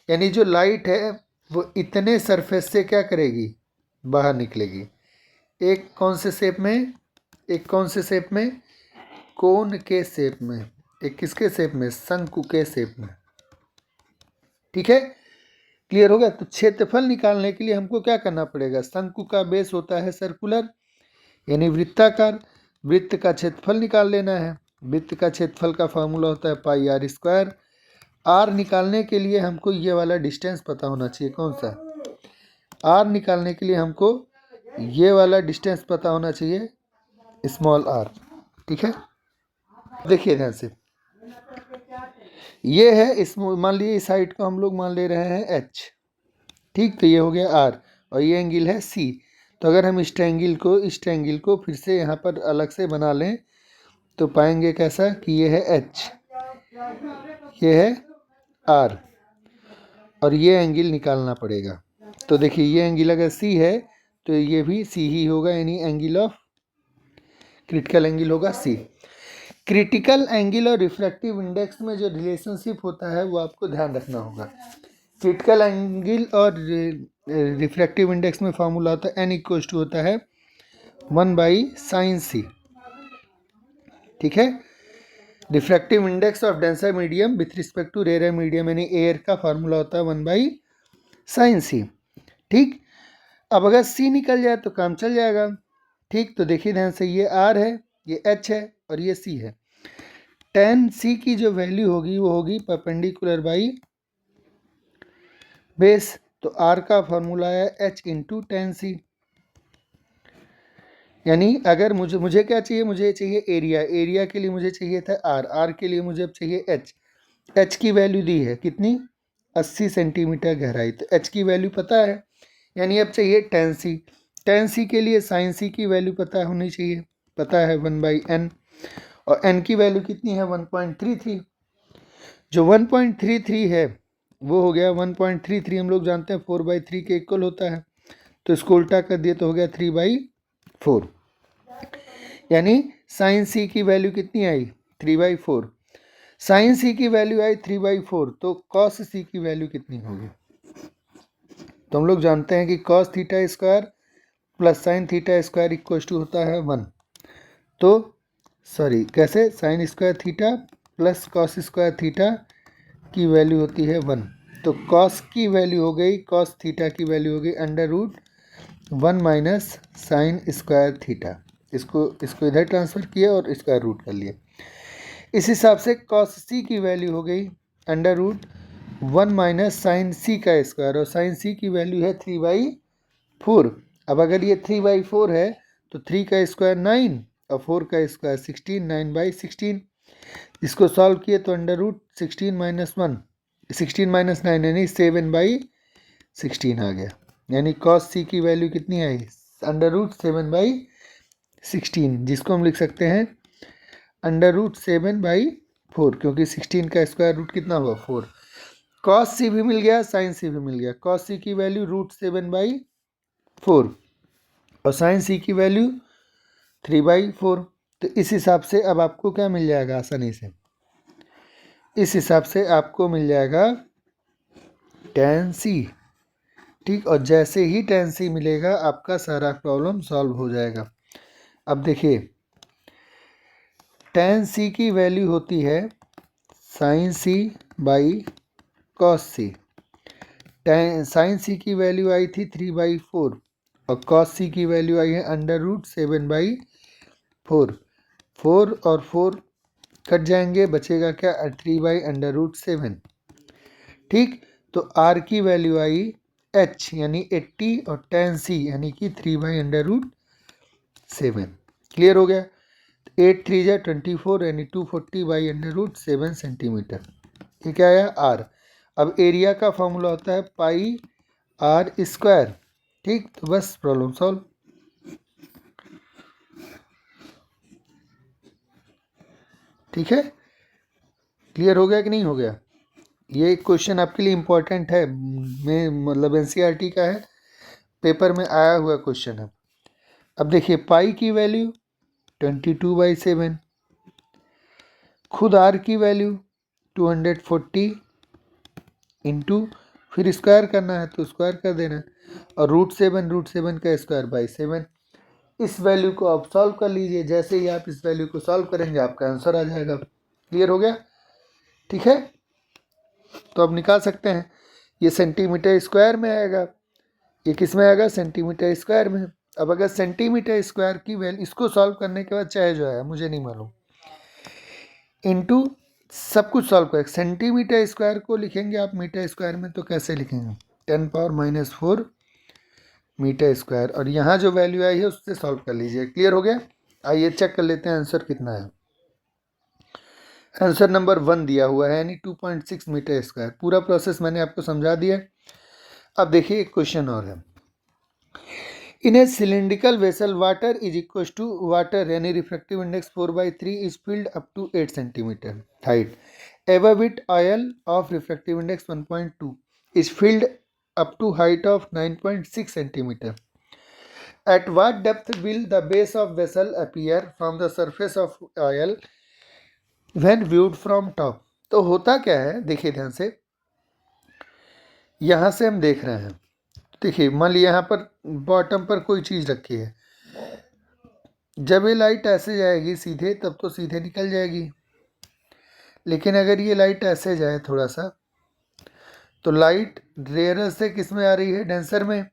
यानी जो लाइट है वो इतने सरफेस से क्या करेगी, बाहर निकलेगी। एक कौन से शेप में, एक कौन से शेप में, कोन के शेप में, एक किसके शेप में, शंकु के शेप में, ठीक है। क्लियर हो गया। तो क्षेत्रफल निकालने के लिए हमको क्या करना पड़ेगा, शंकु का बेस होता है सर्कुलर यानी वृत्ताकार, वृत्त का क्षेत्रफल निकाल लेना है। वृत्त का क्षेत्रफल का फॉर्मूला होता है पाई आर स्क्वायर। आर निकालने के लिए हमको ये वाला डिस्टेंस पता होना चाहिए, कौन सा, आर निकालने के लिए हमको ये वाला डिस्टेंस पता होना चाहिए, स्मॉल आर, ठीक है। देखिए ध्यान से, ये है इस, मान लीजिए इस साइड को हम लोग मान ले रहे हैं एच, ठीक। तो ये हो गया आर और ये एंगल है सी। तो अगर हम इस ट्रायंगल को फिर से यहाँ पर अलग से बना लें तो पाएंगे कैसा कि ये है एच, ये है आर, और ये एंगल निकालना पड़ेगा। तो देखिए ये एंगल अगर सी है तो ये भी सी ही होगा, यानी एंगल ऑफ क्रिटिकल एंगल होगा सी। क्रिटिकल एंगल और रिफ्रैक्टिव इंडेक्स में जो रिलेशनशिप होता है वो आपको ध्यान रखना होगा। क्रिटिकल एंगल और रिफ्रैक्टिव इंडेक्स में फार्मूला होता है n = होता है 1/sin c, ठीक है। Refractive index of denser medium with respect to rare medium यानी एयर का फार्मूला होता है 1/sin c, ठीक। अब अगर c निकल जाए तो काम चल जाएगा, ठीक। तो देखिए ध्यान से, ये r है, ये h है और ये c है। tan c की जो वैल्यू होगी वो होगी परपेंडिकुलर बाई बेस। तो r का फॉर्मूला है h × tan c, यानी अगर मुझे क्या चाहिए, मुझे चाहिए एरिया के लिए मुझे चाहिए था r के लिए मुझे अब चाहिए h की वैल्यू दी है कितनी, 80 सेंटीमीटर गहराई। तो h की वैल्यू पता है, यानी अब चाहिए tan c के लिए sin c की वैल्यू पता होनी चाहिए, पता है 1/n, और n की वैल्यू कितनी है 1.33। जो 1.33 है वो हो गया 1.33, हम लोग जानते हैं 4/3 के इक्वल होता है। तो इसको उल्टा कर दिए तो हो गया 3/4, यानी साइन सी की वैल्यू कितनी आई 3/4। साइन सी की वैल्यू आई 3/4, तो कॉस सी की वैल्यू कितनी होगी। तो हम लोग जानते हैं कि cos theta square plus sine theta square equal to होता है 1। तो सॉरी कैसे, sine square theta plus cos square theta की वैल्यू होती है 1। तो कॉस की वैल्यू हो गई, कॉस थीटा की वैल्यू हो गई √1 - साइन स्क्वायर थीटा। इसको इधर ट्रांसफ़र किया और स्क्वायर रूट कर लिया। इस हिसाब से कॉस सी की वैल्यू हो गई 1 माइनस साइन सी का स्क्वायर, और साइन सी की वैल्यू है 3/4। अब अगर ये 3/4 है तो 3 का स्क्वायर 9 और 4 का स्क्वायर 16, 9/16। इसको सॉल्व किए तो अंडर रूट 16 माइनस 1, 16 माइनस 9 यानी 7/16 आ गया। यानी कॉस सी की वैल्यू कितनी आई, अंडर रूट 7/16, जिसको हम लिख सकते हैं अंडर रूट 7/4, क्योंकि 16 का स्क्वायर रूट कितना हुआ 4। कॉस सी भी मिल गया, साइन सी भी मिल गया। कॉस सी की वैल्यू रूट 7/4 और साइन सी की वैल्यू 3/4। तो इस हिसाब से अब आपको क्या मिल जाएगा आसानी से, इस हिसाब से आपको मिल जाएगा tan सी। ठीक, और जैसे ही tan सी मिलेगा आपका सारा प्रॉब्लम सॉल्व हो जाएगा। अब देखिए tan सी की वैल्यू होती है sine C by cos C. Sine C की वैल्यू आई थी 3/4 और कॉस सी की वैल्यू आई है अंडर रूट 7/4। 4 और 4 कट जाएंगे, बचेगा क्या 3/√7। ठीक, तो आर की वैल्यू आई एच यानी 80 और tan सी यानी कि 3/√7। क्लियर हो गया। 8 3 जा 24 यानी 240/√7 सेंटीमीटर। ये क्या आया आर। अब एरिया का फॉर्मूला होता है पाई आर स्क्वायर। ठीक, तो बस प्रॉब्लम सॉल्व। ठीक है, क्लियर हो गया कि नहीं हो गया। ये क्वेश्चन आपके लिए इम्पोर्टेंट है, मैं मतलब एनसीईआरटी का है, पेपर में आया हुआ क्वेश्चन है। अब देखिए पाई की वैल्यू 22/7, खुद आर की वैल्यू 240 इंटू फिर स्क्वायर करना है तो स्क्वायर कर देना है, और √7 का स्क्वायर बाई 7। इस वैल्यू को आप सॉल्व कर लीजिए। जैसे ही आप इस वैल्यू को सॉल्व करेंगे आपका आंसर आ जाएगा। क्लियर हो गया। ठीक है, तो अब निकाल सकते हैं। ये सेंटीमीटर स्क्वायर में आएगा, ये किस में आएगा सेंटीमीटर स्क्वायर में। अब अगर सेंटीमीटर स्क्वायर की वैल्यू, इसको सॉल्व करने के बाद चाहे जो है मुझे नहीं मालूम, इनटू सब कुछ सॉल्व करें। सेंटीमीटर स्क्वायर को लिखेंगे आप मीटर स्क्वायर में तो कैसे लिखेंगे 10⁻⁻4 मीटर स्क्वायर, और यहाँ जो वैल्यू आई है उससे सॉल्व कर लीजिए। क्लियर हो गया। आइए चेक कर लेते हैं आंसर कितना है। आंसर नंबर 1 दिया हुआ है यानी 2.6 मीटर स्क्वायर। पूरा प्रोसेस मैंने आपको समझा दिया। अब देखिए एक क्वेश्चन और है। In a cylindrical vessel water is equal to water यानी refractive index 4/3 is filled up to 8 centimetre height. Ever with oil of refractive index 1.2 is filled up to height of 9.6 centimeter. At what depth will the base of vessel appear from the surface of oil when viewed from top? तो होता क्या है देखिए ध्यान से, यहाँ से हम देख रहे हैं, देखिए मान लीजिए यहाँ पर बॉटम पर कोई चीज़ रखी है, जब ये लाइट ऐसे जाएगी सीधे तब तो सीधे निकल जाएगी, लेकिन अगर ये लाइट ऐसे जाए थोड़ा सा तो लाइट रेयर से किस में आ रही है डेंसर में,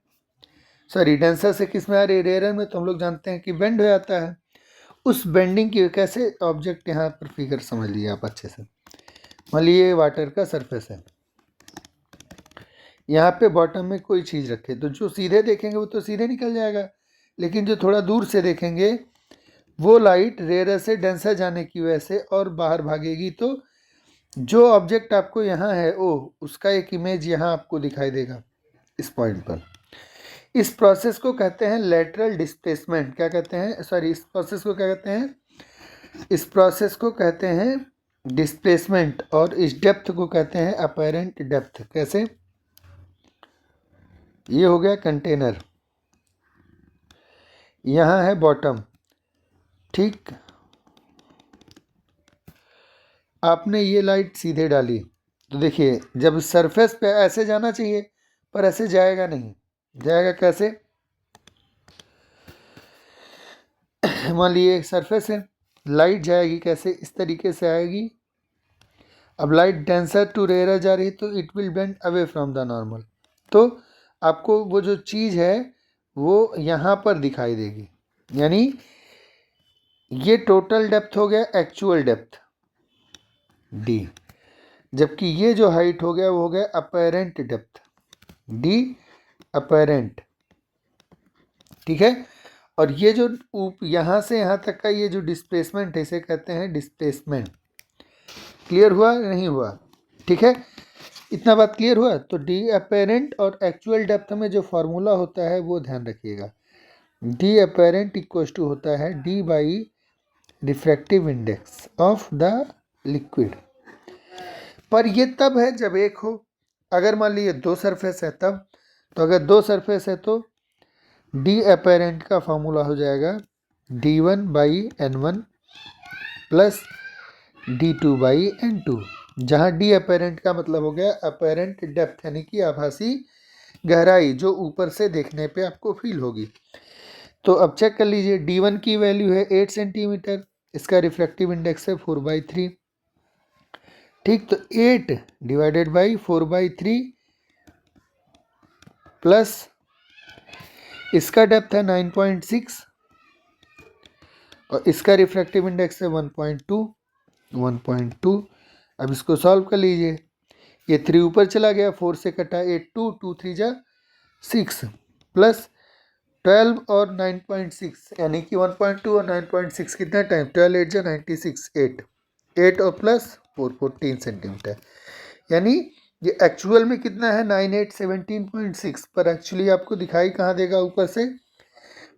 सॉरी डेंसर से किस में आ रही है रेयर में, तो हम लोग जानते हैं कि बेंड हो जाता है। उस बेंडिंग की कैसे ऑब्जेक्ट यहाँ पर फिगर समझ लीजिए आप अच्छे से। मान लीजिए वाटर का सरफेस है, यहाँ पे बॉटम में कोई चीज़ रखे तो जो सीधे देखेंगे वो तो सीधे निकल जाएगा, लेकिन जो थोड़ा दूर से देखेंगे वो लाइट रेयर से डेंसर जाने की वजह से और बाहर भागेगी, तो जो ऑब्जेक्ट आपको यहाँ है ओ उसका एक इमेज यहाँ आपको दिखाई देगा इस पॉइंट पर। इस प्रोसेस को कहते हैं लेटरल डिस्प्लेसमेंट। क्या कहते हैं, सॉरी इस प्रोसेस को क्या कहते हैं, इस प्रोसेस को कहते हैं डिस्प्लेसमेंट, और इस डेप्थ को कहते हैं अपैरेंट डेप्थ। कैसे, ये हो गया कंटेनर, यहाँ है बॉटम, ठीक, आपने ये लाइट सीधे डाली तो देखिए जब सरफेस पे ऐसे जाना चाहिए पर ऐसे जाएगा नहीं, जाएगा कैसे, मान लीजिए एक सरफेस है, लाइट जाएगी कैसे, इस तरीके से आएगी। अब लाइट डेंसर टू रेयर जा रही है तो it will bend away from the normal, तो आपको वो जो चीज़ है वो यहाँ पर दिखाई देगी। यानी ये टोटल डेप्थ हो गया एक्चुअल डेप्थ डी, जबकि ये जो हाइट हो गया वो हो गया अपेरेंट डेप्थ, डी अपेरेंट, ठीक है। और ये जो यहाँ से यहाँ तक का ये जो डिस्प्लेसमेंट है इसे कहते हैं डिस्प्लेसमेंट। क्लियर हुआ नहीं हुआ? ठीक है, इतना बात क्लियर हुआ? तो डी अपेरेंट और एक्चुअल डेप्थ में जो फार्मूला होता है वो ध्यान रखिएगा। डी अपेरेंट इक्वल टू होता है D by refractive index of the liquid. पर ये तब है जब एक हो, अगर मान लीजिए दो सरफेस है तब, तो अगर दो सरफेस है तो डी अपेरेंट का फार्मूला हो जाएगा d1 by n1 plus d2 by n2, जहाँ डी अपेरेंट का मतलब हो गया अपेरेंट डेप्थ यानी कि आभासी गहराई जो ऊपर से देखने पे आपको फील होगी। तो अब चेक कर लीजिए, d1 की वैल्यू है 8 सेंटीमीटर, इसका रिफ्रैक्टिव इंडेक्स है 4/3, ठीक। तो 8 डिवाइडेड बाई 4/3 प्लस इसका डेप्थ है 9.6 और इसका रिफ्रैक्टिव इंडेक्स है 1.2। अब इसको सॉल्व कर लीजिए, ये 3 ऊपर चला गया, 4 से कटा 8, 2 3 जा 6 प्लस 12 और 9.6 यानी कि 1.2 और 9.6 कितना टाइम, 12 8 जा 96, 8 और प्लस 4 14 सेंटीमीटर। यानी ये एक्चुअल में कितना है 98 17.6, पर एक्चुअली आपको दिखाई कहाँ देगा ऊपर से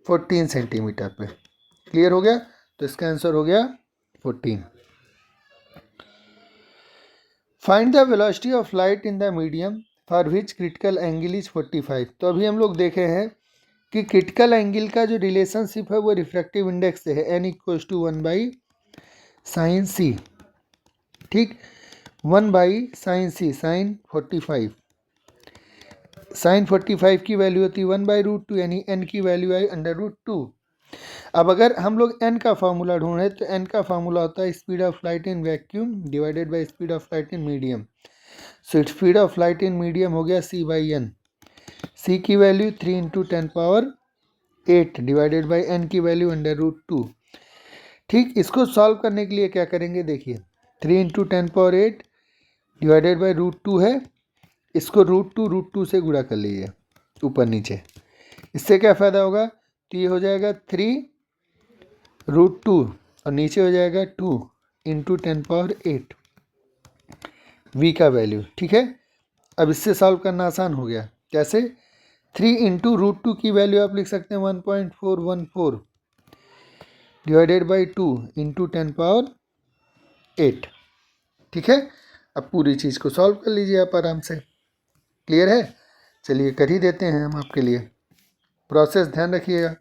14 सेंटीमीटर पे। क्लियर हो गया? तो इसका आंसर हो गया 14। Find the velocity of light in the medium for which critical angle is 45। तो अभी हम लोग देखे हैं कि क्रिटिकल एंगल का जो रिलेशनशिप है वो रिफ्रैक्टिव इंडेक्स से है, n equals to 1/sin c, ठीक। 1/sin c, sin 45, sin 45 की वैल्यू होती है 1/√2 यानी n की वैल्यू आई √2। अब अगर हम लोग n का फार्मूला ढूंढे तो n का फार्मूला होता है speed of light in vacuum divided by speed of light in medium. So speed of light in medium हो गया c/n, c की वैल्यू 3 × 10⁸ डिवाइडेड बाय n की वैल्यू √2, ठीक। इसको सॉल्व करने के लिए क्या करेंगे, देखिए 3 × 10⁸ डिवाइडेड बाय √2 है, इसको √2 से गुणा कर लीजिए ऊपर नीचे। इससे क्या फ़ायदा होगा, तो ये हो जाएगा 3√2 और नीचे हो जाएगा 2 × 10⁸ v का वैल्यू, ठीक है। अब इससे सॉल्व करना आसान हो गया, कैसे, 3 × √2 की वैल्यू आप लिख सकते हैं 1.414 डिवाइडेड बाई 2 × 10⁸, ठीक है। अब पूरी चीज़ को सॉल्व कर लीजिए आप आराम से। क्लियर है? चलिए कर ही देते हैं हम आपके लिए, प्रोसेस ध्यान रखिएगा।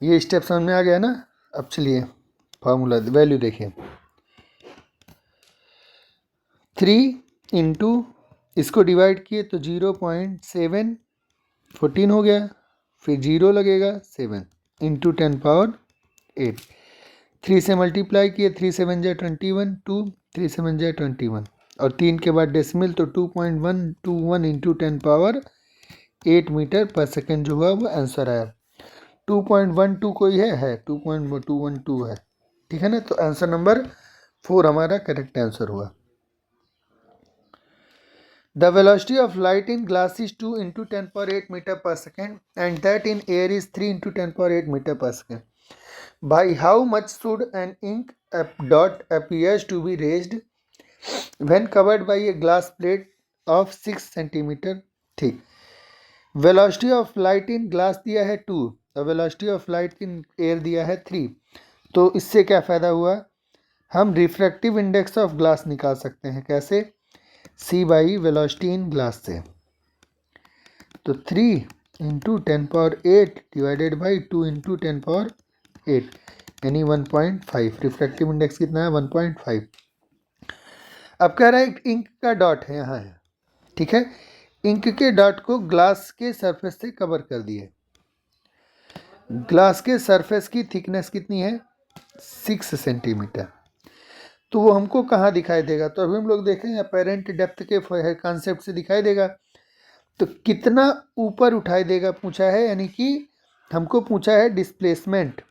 ये स्टेप समझ में आ गया ना? अब चलिए फार्मूला वैल्यू देखिए, 3 × इसको डिवाइड किए तो 0.714 हो गया, फिर 0 लगेगा 7 × 10⁸, 3 से मल्टीप्लाई किए 3 7 जा 21, 2 3 7 जा 21 और 3 के बाद डेसिमल तो 2.121 × 10⁸ मीटर पर सेकेंड जो हुआ वो आंसर आया। 2.12 कोई है 2.212 है, ठीक है ना। तो आंसर नंबर 4 हमारा करेक्ट आंसर हुआ। The velocity of light in glass is 2 × 10⁸ meter per second and that in air is 3 × 10⁸ meter per second. By how much should an ink dot appears to be raised when covered by a glass plate of 6 centimeter thick? Velocity of light in glass दिया है 2 और velocity of light in air दिया है 3। तो इससे क्या फ़ायदा हुआ, हम रिफ्रैक्टिव इंडेक्स ऑफ ग्लास निकाल सकते हैं, कैसे, c/, वेलोसिटी इन ग्लास से। तो 3 × 10⁸ डिवाइडेड बाई 2 × 10⁸ यानी 1.5। रिफ्रैक्टिव इंडेक्स कितना है 1.5। अब कह रहा है इंक का डॉट है यहाँ है, ठीक है। इंक के डॉट को ग्लास के सरफेस से कवर कर दिए। ग्लास के सरफेस की थिकनेस कितनी है 6 सेंटीमीटर। तो वो हमको कहाँ दिखाई देगा, तो अभी हम लोग देखें अपेरेंट डेप्थ के कॉन्सेप्ट से दिखाई देगा। तो कितना ऊपर उठाई देगा पूछा है, यानी कि हमको पूछा है डिस्प्लेसमेंट।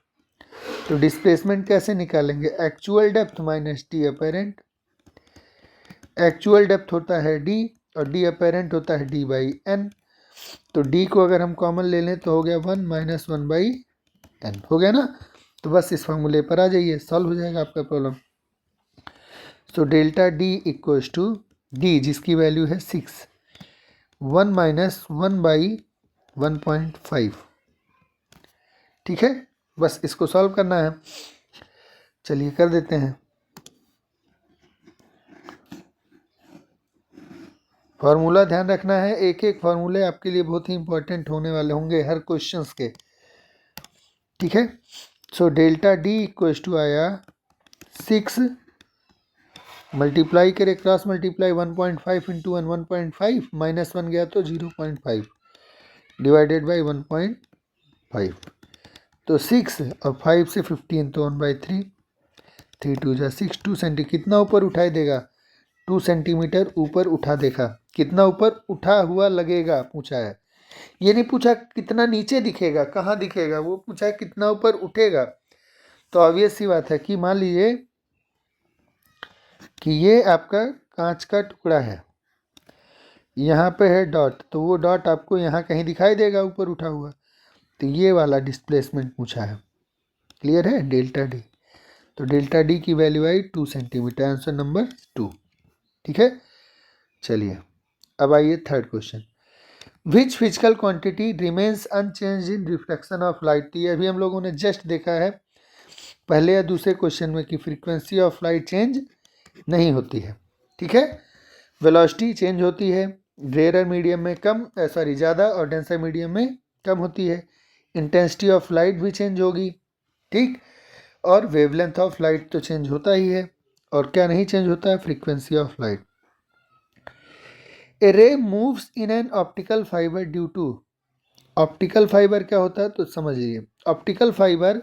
तो डिस्प्लेसमेंट कैसे निकालेंगे, actual depth minus D apparent. Actual depth होता है डी और डी अपेरेंट होता है डी बाई एन। तो डी को अगर हम कॉमन ले लें तो हो गया 1 माइनस 1 बाई एन, हो गया ना। तो बस इस फॉर्मूले पर आ जाइए, सॉल्व हो जाएगा आपका problem. So delta D equals to D जिसकी वैल्यू है 6, 1 माइनस 1 बाई 1.5। ठीक है, बस इसको सॉल्व करना है। चलिए कर देते हैं। फार्मूला ध्यान रखना है, एक एक फार्मूले आपके लिए बहुत ही इंपॉर्टेंट होने वाले होंगे हर क्वेश्चंस के। ठीक है, so delta D equals to आया 6 मल्टीप्लाई करे, क्रॉस मल्टीप्लाई 1.5 इंटू 1.5 माइनस 1 गया तो 0.5 डिवाइडेड बाई 1.5। तो 6 और 5 से 15 तो 1/3, 3 2 जा 6, 2 सेंटी कितना ऊपर उठाई देगा, 2 सेंटीमीटर ऊपर उठा देखा। कितना ऊपर उठा हुआ लगेगा पूछा है, ये नहीं पूछा कितना नीचे दिखेगा, कहाँ दिखेगा, वो पूछा है कितना ऊपर उठेगा। तो ऑब्वियस सी बात है कि मान लीजिए कि ये आपका कांच का टुकड़ा है, यहाँ पे है डॉट, तो वो डॉट आपको यहाँ कहीं दिखाई देगा ऊपर उठा हुआ। तो ये वाला डिस्प्लेसमेंट पूछा है, क्लियर है, डेल्टा डी। तो डेल्टा डी की वैल्यू आई 2 सेंटीमीटर, आंसर नंबर 2। ठीक है, चलिए अब आइए third question. Which physical quantity remains unchange in reflection of light. तो ये भी हम लोगों ने जस्ट देखा है पहले या दूसरे क्वेश्चन में कि फ्रीक्वेंसी ऑफ लाइट चेंज नहीं होती है। ठीक है, वेलोसिटी चेंज होती है, रेयर मीडियम में कम ज़्यादा और डेंसर मीडियम में कम होती है। इंटेंसिटी ऑफ लाइट भी चेंज होगी, ठीक, और वेवलेंथ ऑफ लाइट तो चेंज होता ही है। और क्या नहीं चेंज होता है, frequency of light. A ray moves in an optical fibre due to. Optical fibre क्या होता है तो समझ लीजिए, ऑप्टिकल फाइबर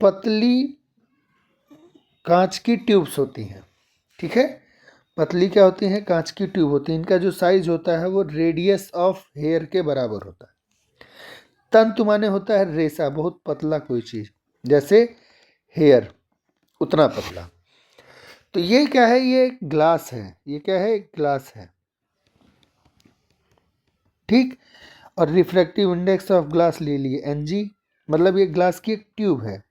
पतली कांच की ट्यूब्स होती हैं। ठीक है, पतली क्या होती हैं, कांच की ट्यूब होती है। इनका जो साइज होता है वो रेडियस ऑफ हेयर के बराबर होता है। तंतु माने होता है रेशा, बहुत पतला कोई चीज़, जैसे हेयर उतना पतला। तो ये क्या है, ये ग्लास है, ये क्या है, ग्लास है, ठीक। और रिफ्रैक्टिव इंडेक्स ऑफ ग्लास ले लिए Ng, मतलब ये ग्लास की एक ट्यूब है।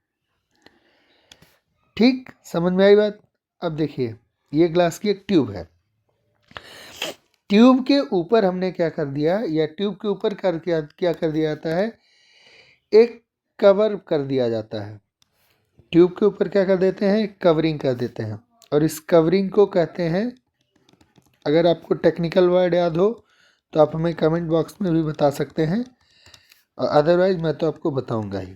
ठीक, समझ में आई बात। अब देखिए ये ग्लास की एक ट्यूब है, ट्यूब के ऊपर हमने क्या कर दिया, या ट्यूब के ऊपर क्या कर दिया जाता है, एक कवर कर दिया जाता है। ट्यूब के ऊपर क्या कर देते हैं, कवरिंग कर देते हैं। और इस कवरिंग को कहते हैं, अगर आपको टेक्निकल वर्ड याद हो तो आप हमें कमेंट बॉक्स में भी बता सकते हैं, और अदरवाइज मैं तो आपको बताऊंगा ही।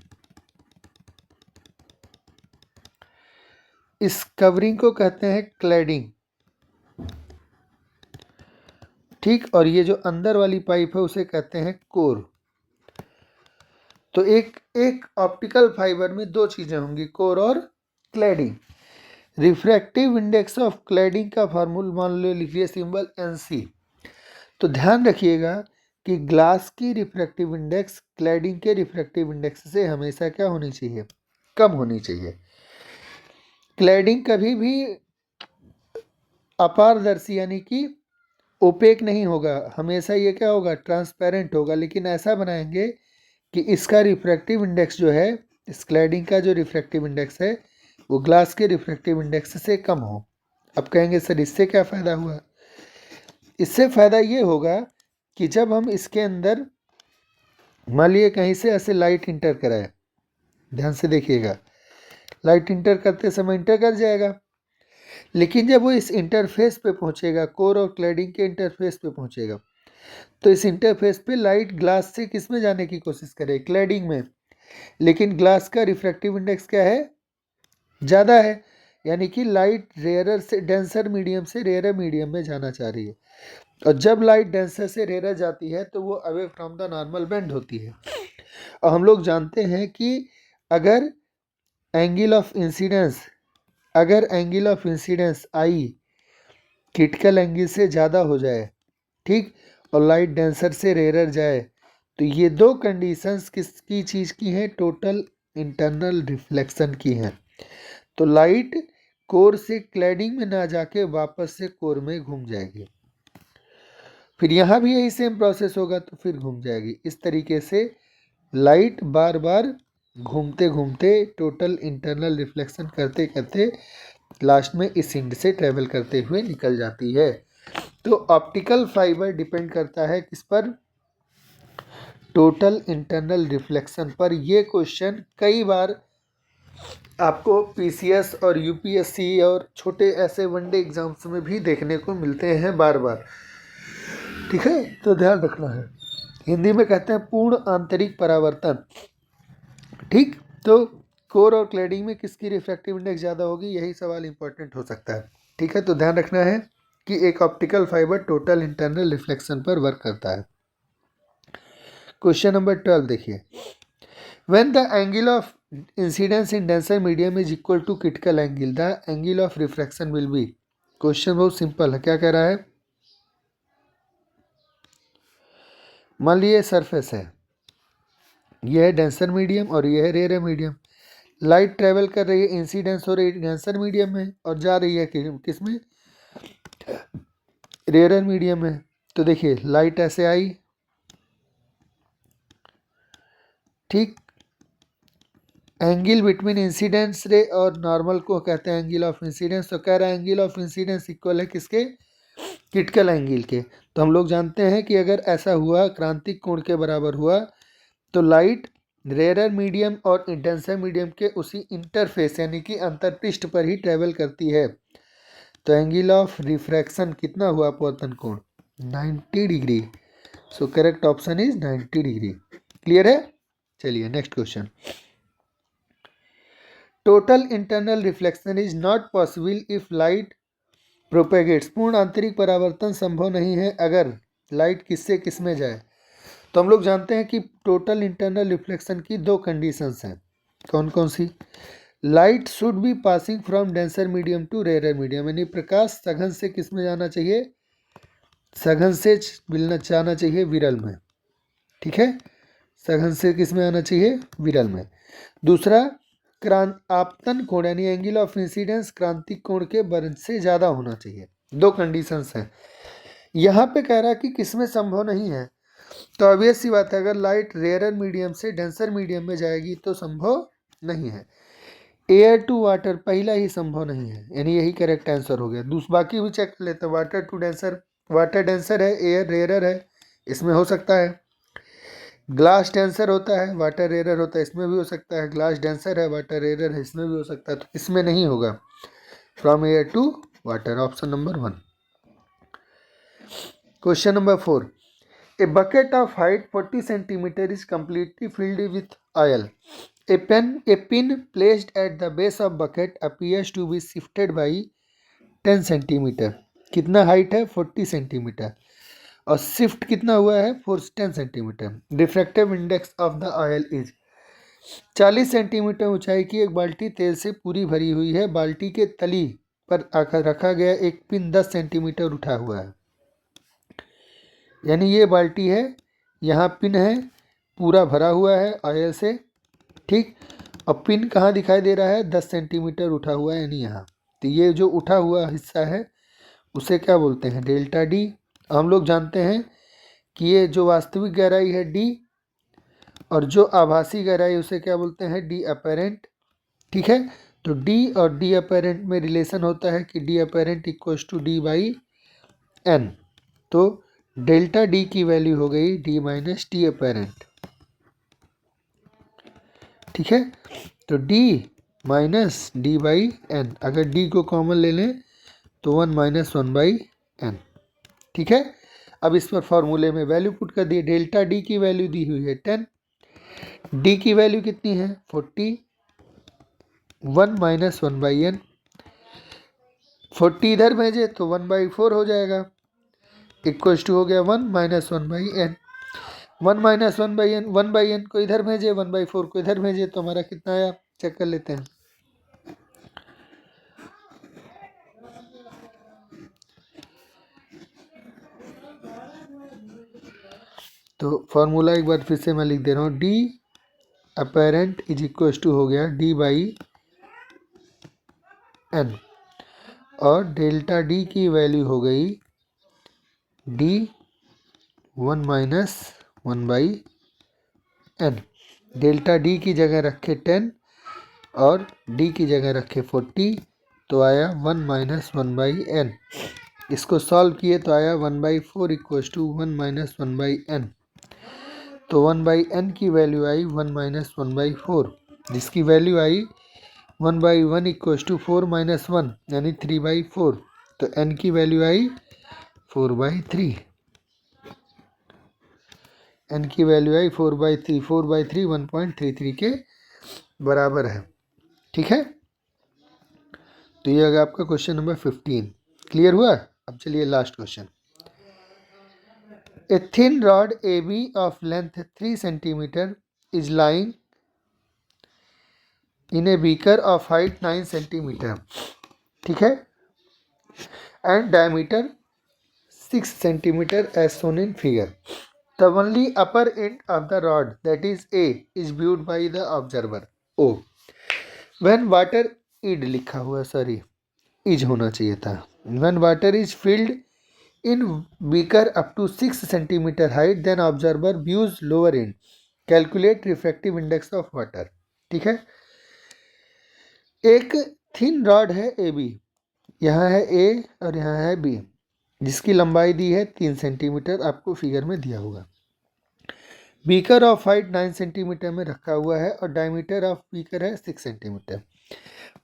इस कवरिंग को कहते हैं क्लैडिंग, ठीक। और ये जो अंदर वाली पाइप है उसे कहते हैं कोर। तो एक ऑप्टिकल फाइबर में दो चीज़ें होंगी, कोर और cladding. Refractive index of cladding का फार्मूला मान लो लिखिए सिंबल NC। तो ध्यान रखिएगा कि ग्लास की रिफ्रैक्टिव इंडेक्स क्लैडिंग के रिफ्रैक्टिव इंडेक्स से हमेशा क्या होनी चाहिए, कम होनी चाहिए। क्लैडिंग कभी भी अपारदर्शी यानी कि ओपेक नहीं होगा, हमेशा ये क्या होगा, ट्रांसपेरेंट होगा। लेकिन ऐसा बनाएंगे कि इसका रिफ्रैक्टिव इंडेक्स जो है, इस क्लैडिंग का जो रिफ्रैक्टिव इंडेक्स है वो ग्लास के रिफ्रैक्टिव इंडेक्स से कम हो। अब कहेंगे सर इससे क्या फ़ायदा हुआ, इससे फ़ायदा ये होगा कि जब हम इसके अंदर मान लीजिए कहीं से ऐसे लाइट इंटर कराए, ध्यान से देखिएगा, लाइट इंटर करते समय इंटर कर जाएगा, लेकिन जब वो इस इंटरफेस पे पहुंचेगा, कोर और क्लैडिंग के इंटरफेस पे पहुंचेगा, तो इस इंटरफेस पे लाइट ग्लास से किस में जाने की कोशिश करे, क्लैडिंग में। लेकिन ग्लास का रिफ्रैक्टिव इंडेक्स क्या है, ज़्यादा है, यानी कि लाइट रेयरर से डेंसर मीडियम से रेयरर मीडियम में जाना चाह रही है। और जब लाइट डेंसर से रेयरर जाती है तो वो away from the normal bend होती है। और हम लोग जानते हैं कि अगर angle of incidence I critical angle से ज़्यादा हो जाए, ठीक, और लाइट डेंसर से रेयरर जाए, तो ये दो कंडीशंस किसकी चीज़ की हैं, टोटल इंटरनल रिफ्लेक्शन की है। तो लाइट कोर से क्लैडिंग में ना जाके वापस से कोर में घूम जाएगी, फिर यहाँ भी यही सेम प्रोसेस होगा तो फिर घूम जाएगी। इस तरीके से लाइट बार बार घूमते घूमते टोटल इंटरनल रिफ्लेक्शन करते करते लास्ट में इस इंड से ट्रेवल करते हुए निकल जाती है। तो ऑप्टिकल फाइबर डिपेंड करता है किस पर? टोटल इंटरनल रिफ्लेक्शन पर। ये क्वेश्चन कई बार आपको पीसीएस और यूपीएससी और छोटे ऐसे वनडे एग्जाम्स में भी देखने को मिलते हैं बार बार। ठीक है, तो ध्यान रखना है। हिंदी में कहते हैं पूर्ण आंतरिक परावर्तन। ठीक, तो कोर और क्लैडिंग में किसकी रिफ्रैक्टिव इंडेक्स ज़्यादा होगी, यही सवाल इंपॉर्टेंट हो सकता है। ठीक है, तो ध्यान रखना है कि एक optical fibre total internal reflection पर वर्क करता है। क्वेश्चन नंबर 12 देखिए, when the angle of incidence in denser medium is equal to critical angle the angle of refraction will be. क्वेश्चन बहुत सिंपल है। क्या कह रहा है? मान लीजिए सरफेस है, यह है डेंसर मीडियम और यह है रेयर मीडियम। लाइट ट्रेवल कर रही है, इंसिडेंस हो रही है डेंसर मीडियम में और जा रही है किस में? रेयर मीडियम में। तो देखिए लाइट ऐसे आई, ठीक, एंगल बिटवीन इंसिडेंस रे और नॉर्मल को कहते हैं एंगल ऑफ इंसिडेंस। तो कह रहा है एंगल ऑफ इंसिडेंस इक्वल है किसके? क्रिटिकल एंगल के। तो हम लोग जानते हैं कि अगर ऐसा हुआ, क्रांतिक कोण के बराबर हुआ, तो लाइट रेयर मीडियम और डेंसर मीडियम के उसी इंटरफेस यानी कि अंतरपृष्ठ पर ही ट्रेवल करती है। तो एंगल ऑफ रिफ्रैक्शन कितना हुआ? अपवर्तन कोण 90 degree. So correct option is 90 degree. Clear है? चलिए next question. Total internal reflection is not possible if light propagates. पूर्ण आंतरिक परावर्तन संभव नहीं है अगर लाइट किससे किस में जाए। तो हम लोग जानते हैं कि टोटल इंटरनल रिफ्लेक्शन की दो कंडीशंस हैं। कौन कौन सी? Light should be passing from denser medium to rare medium, यानी प्रकाश सघन से किस में जाना चाहिए? सघन से मिलना जाना चाहिए विरल में। ठीक है, सघन से किस में आना चाहिए? विरल में। दूसरा, आपतन कोण यानी एंगल ऑफ इंसिडेंस क्रांतिक कोण के वर्ग से ज़्यादा होना चाहिए। दो कंडीशंस हैं। यहाँ पे कह रहा है कि किसमें संभव नहीं है, तो ऑब्वियस सी बात है अगर लाइट रेयर मीडियम से डेंसर मीडियम में जाएगी तो संभव नहीं है। एयर टू वाटर पहला ही संभव नहीं है, यानी यही करेक्ट आंसर हो गया। बाकी भी चेक कर लेते हैं। Water to denser, water denser है, एयर रेयर है, इसमें हो सकता है। ग्लास डेंसर होता है, वाटर रेयर होता है, इसमें भी हो सकता है। ग्लास डेंसर है, वाटर रेयर है, इसमें भी हो सकता है। तो इसमें नहीं होगा। From air to water, option number 1। Question number 4, a bucket of height 40 centimeter is completely filled with oil. A pin placed at the base of bucket appears to be shifted by 10 centimeter. कितना हाइट है? 40 सेंटीमीटर और शिफ्ट कितना हुआ है? 10 centimetre. Refractive index of the oil is 40 centimetre ऊंचाई की एक बाल्टी तेल से पूरी भरी हुई है। बाल्टी के तली पर आकर रखा गया एक पिन 10 सेंटीमीटर उठा हुआ है। यानी ये बाल्टी है, यहाँ पिन है, पूरा भरा हुआ है ऑयल से, ठीक, और पिन कहाँ दिखाई दे रहा है? 10 सेंटीमीटर उठा हुआ है, यानी यहाँ। तो ये जो उठा हुआ हिस्सा है उसे क्या बोलते हैं? Delta D. हम लोग जानते हैं कि ये जो वास्तविक गहराई है डी और जो आभासी गहराई उसे क्या बोलते हैं? D apparent. ठीक है, तो डी और डी अपेरेंट में रिलेशन होता है कि d apparent equals to d by n. तो डेल्टा डी की वैल्यू हो गई डी माइनस टी अपेरेंट। ठीक है, तो d minus d by n, अगर डी को कॉमन ले लें तो 1 माइनस 1 बाई एन। ठीक है, अब इस पर फॉर्मूले में वैल्यू पुट कर दिए। डेल्टा डी की वैल्यू दी हुई है 10, डी की वैल्यू कितनी है? 40, 1 माइनस 1 बाई एन। 40 इधर भेजे तो 1/4 हो जाएगा, इक्वल्स टू हो गया 1 minus 1 by n. 1 minus 1 by n, 1 by n को इधर भेजे, 1/4 को इधर भेजे, तो हमारा कितना आया? चेक कर लेते हैं। तो फॉर्मूला एक बार फिर से मैं लिख दे रहा हूँ, d apparent is equal to हो गया डी बाई एन, और डेल्टा डी की वैल्यू हो गई d 1 minus 1 by n. Delta D की जगह रखे 10 और डी की जगह रखे 40, तो आया 1 माइनस 1 बाई एन। इसको सॉल्व किए तो आया 1/4 equal to 1 minus 1 by n. तो 1 बाई एन की वैल्यू आई 1 माइनस 1/4, जिसकी वैल्यू आई 1/1 इक्व टू 4 माइनस 1 यानी 3/4। तो एन की वैल्यू आई 4/3। एन की वैल्यू आई 4/3। 4/3 1.33 के बराबर है। ठीक है, तो ये अगर आपका क्वेश्चन नंबर 15 क्लियर हुआ। अब चलिए last question. A thin rod A B of length 3 centimetre is lying in a beaker of height 9 centimetre, ठीक है, and diameter 6 centimetre as shown in figure. The only upper end of the rod, that is A, is viewed by the observer O. When water id लिखा हुआ, सॉरी इज होना चाहिए था। When water is filled in beaker up to 6 centimeter height, then observer views lower end. Calculate refractive index of water. ठीक है, एक थिन रॉड है ए बी, यहाँ है ए और यहाँ है बी, जिसकी लंबाई दी है 3 सेंटीमीटर, आपको फिगर में दिया होगा। बीकर ऑफ हाइट 9 सेंटीमीटर में रखा हुआ है और डायमीटर ऑफ बीकर है 6 centimetre.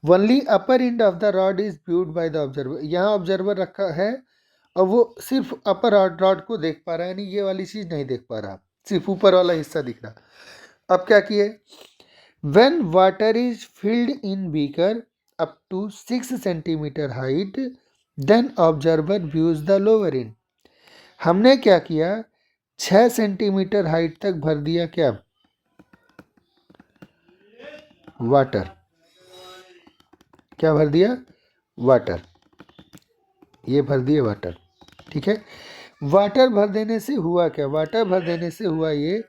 Only upper end of the rod is viewed by the observer. यहाँ ऑब्जर्वर रखा है और वो सिर्फ अपर रॉड को देख पा रहा है, यानी ये वाली चीज़ नहीं देख पा रहा, सिर्फ ऊपर वाला हिस्सा दिख रहा। अब क्या किए, when water is filled in beaker up to 6 centimetre height, then observer views the lower end. हमने क्या किया, 6 सेंटीमीटर हाइट तक भर दिया क्या, वाटर। क्या भर दिया, वाटर, ये भर दिए वाटर। ठीक है, वाटर भर देने से हुआ क्या, वाटर भर देने से हुआ ये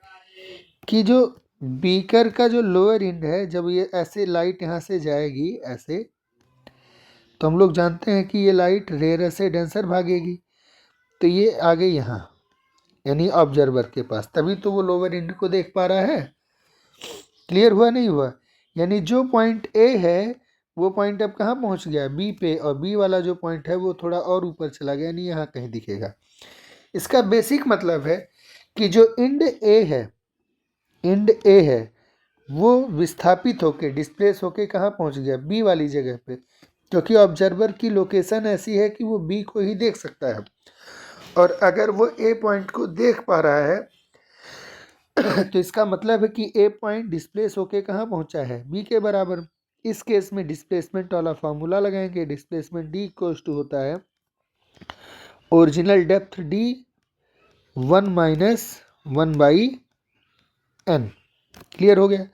कि जो बीकर का जो लोअर एंड है, जब ये ऐसे लाइट यहाँ से जाएगी ऐसे, तो हम लोग जानते हैं कि ये लाइट रेयर से डेंसर भागेगी, तो ये आ गई यहाँ यानी ऑब्जर्वर के पास, तभी तो वो लोअर एंड को देख पा रहा है। क्लियर हुआ नहीं हुआ, यानी जो पॉइंट ए है वो पॉइंट अब कहाँ पहुँच गया, बी पे, और बी वाला जो पॉइंट है वो थोड़ा और ऊपर चला गया, यानी यहाँ कहीं दिखेगा। इसका बेसिक मतलब है कि जो इंड ए है, इंड ए है वो विस्थापित होके, डिस्प्लेस होके कहाँ पहुँच गया, बी वाली जगह पे, क्योंकि ऑब्जर्वर की लोकेशन ऐसी है कि वो बी को ही देख सकता है, और अगर वो ए पॉइंट को देख पा रहा है तो इसका मतलब है कि ए पॉइंट डिस्प्लेस होके कहाँ पहुँचा है, बी के बराबर। इस केस में डिस्प्लेसमेंट वाला फार्मूला लगाएंगे, डिस्प्लेसमेंट डी इक्वल्स टू होता है original depth d 1 minus 1 by n. Clear हो गया।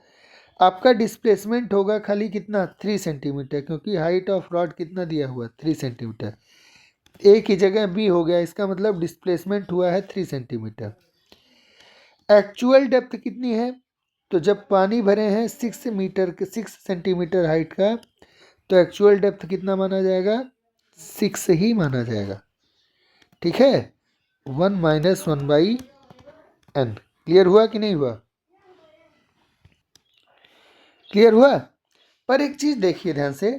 आपका डिस्प्लेसमेंट होगा खाली कितना, 3 सेंटीमीटर, क्योंकि हाइट ऑफ रॉड कितना दिया हुआ, 3 सेंटीमीटर। ए की जगह बी हो गया, इसका मतलब डिस्प्लेसमेंट हुआ है 3 सेंटीमीटर। एक्चुअल डेप्थ कितनी है, तो जब पानी भरे हैं 6 सेंटीमीटर हाइट का, तो एक्चुअल डेप्थ कितना माना जाएगा, 6 ही माना जाएगा। ठीक है, 1 माइनस 1 बाई एन। क्लियर हुआ कि नहीं हुआ, क्लियर हुआ। पर एक चीज़ देखिए ध्यान से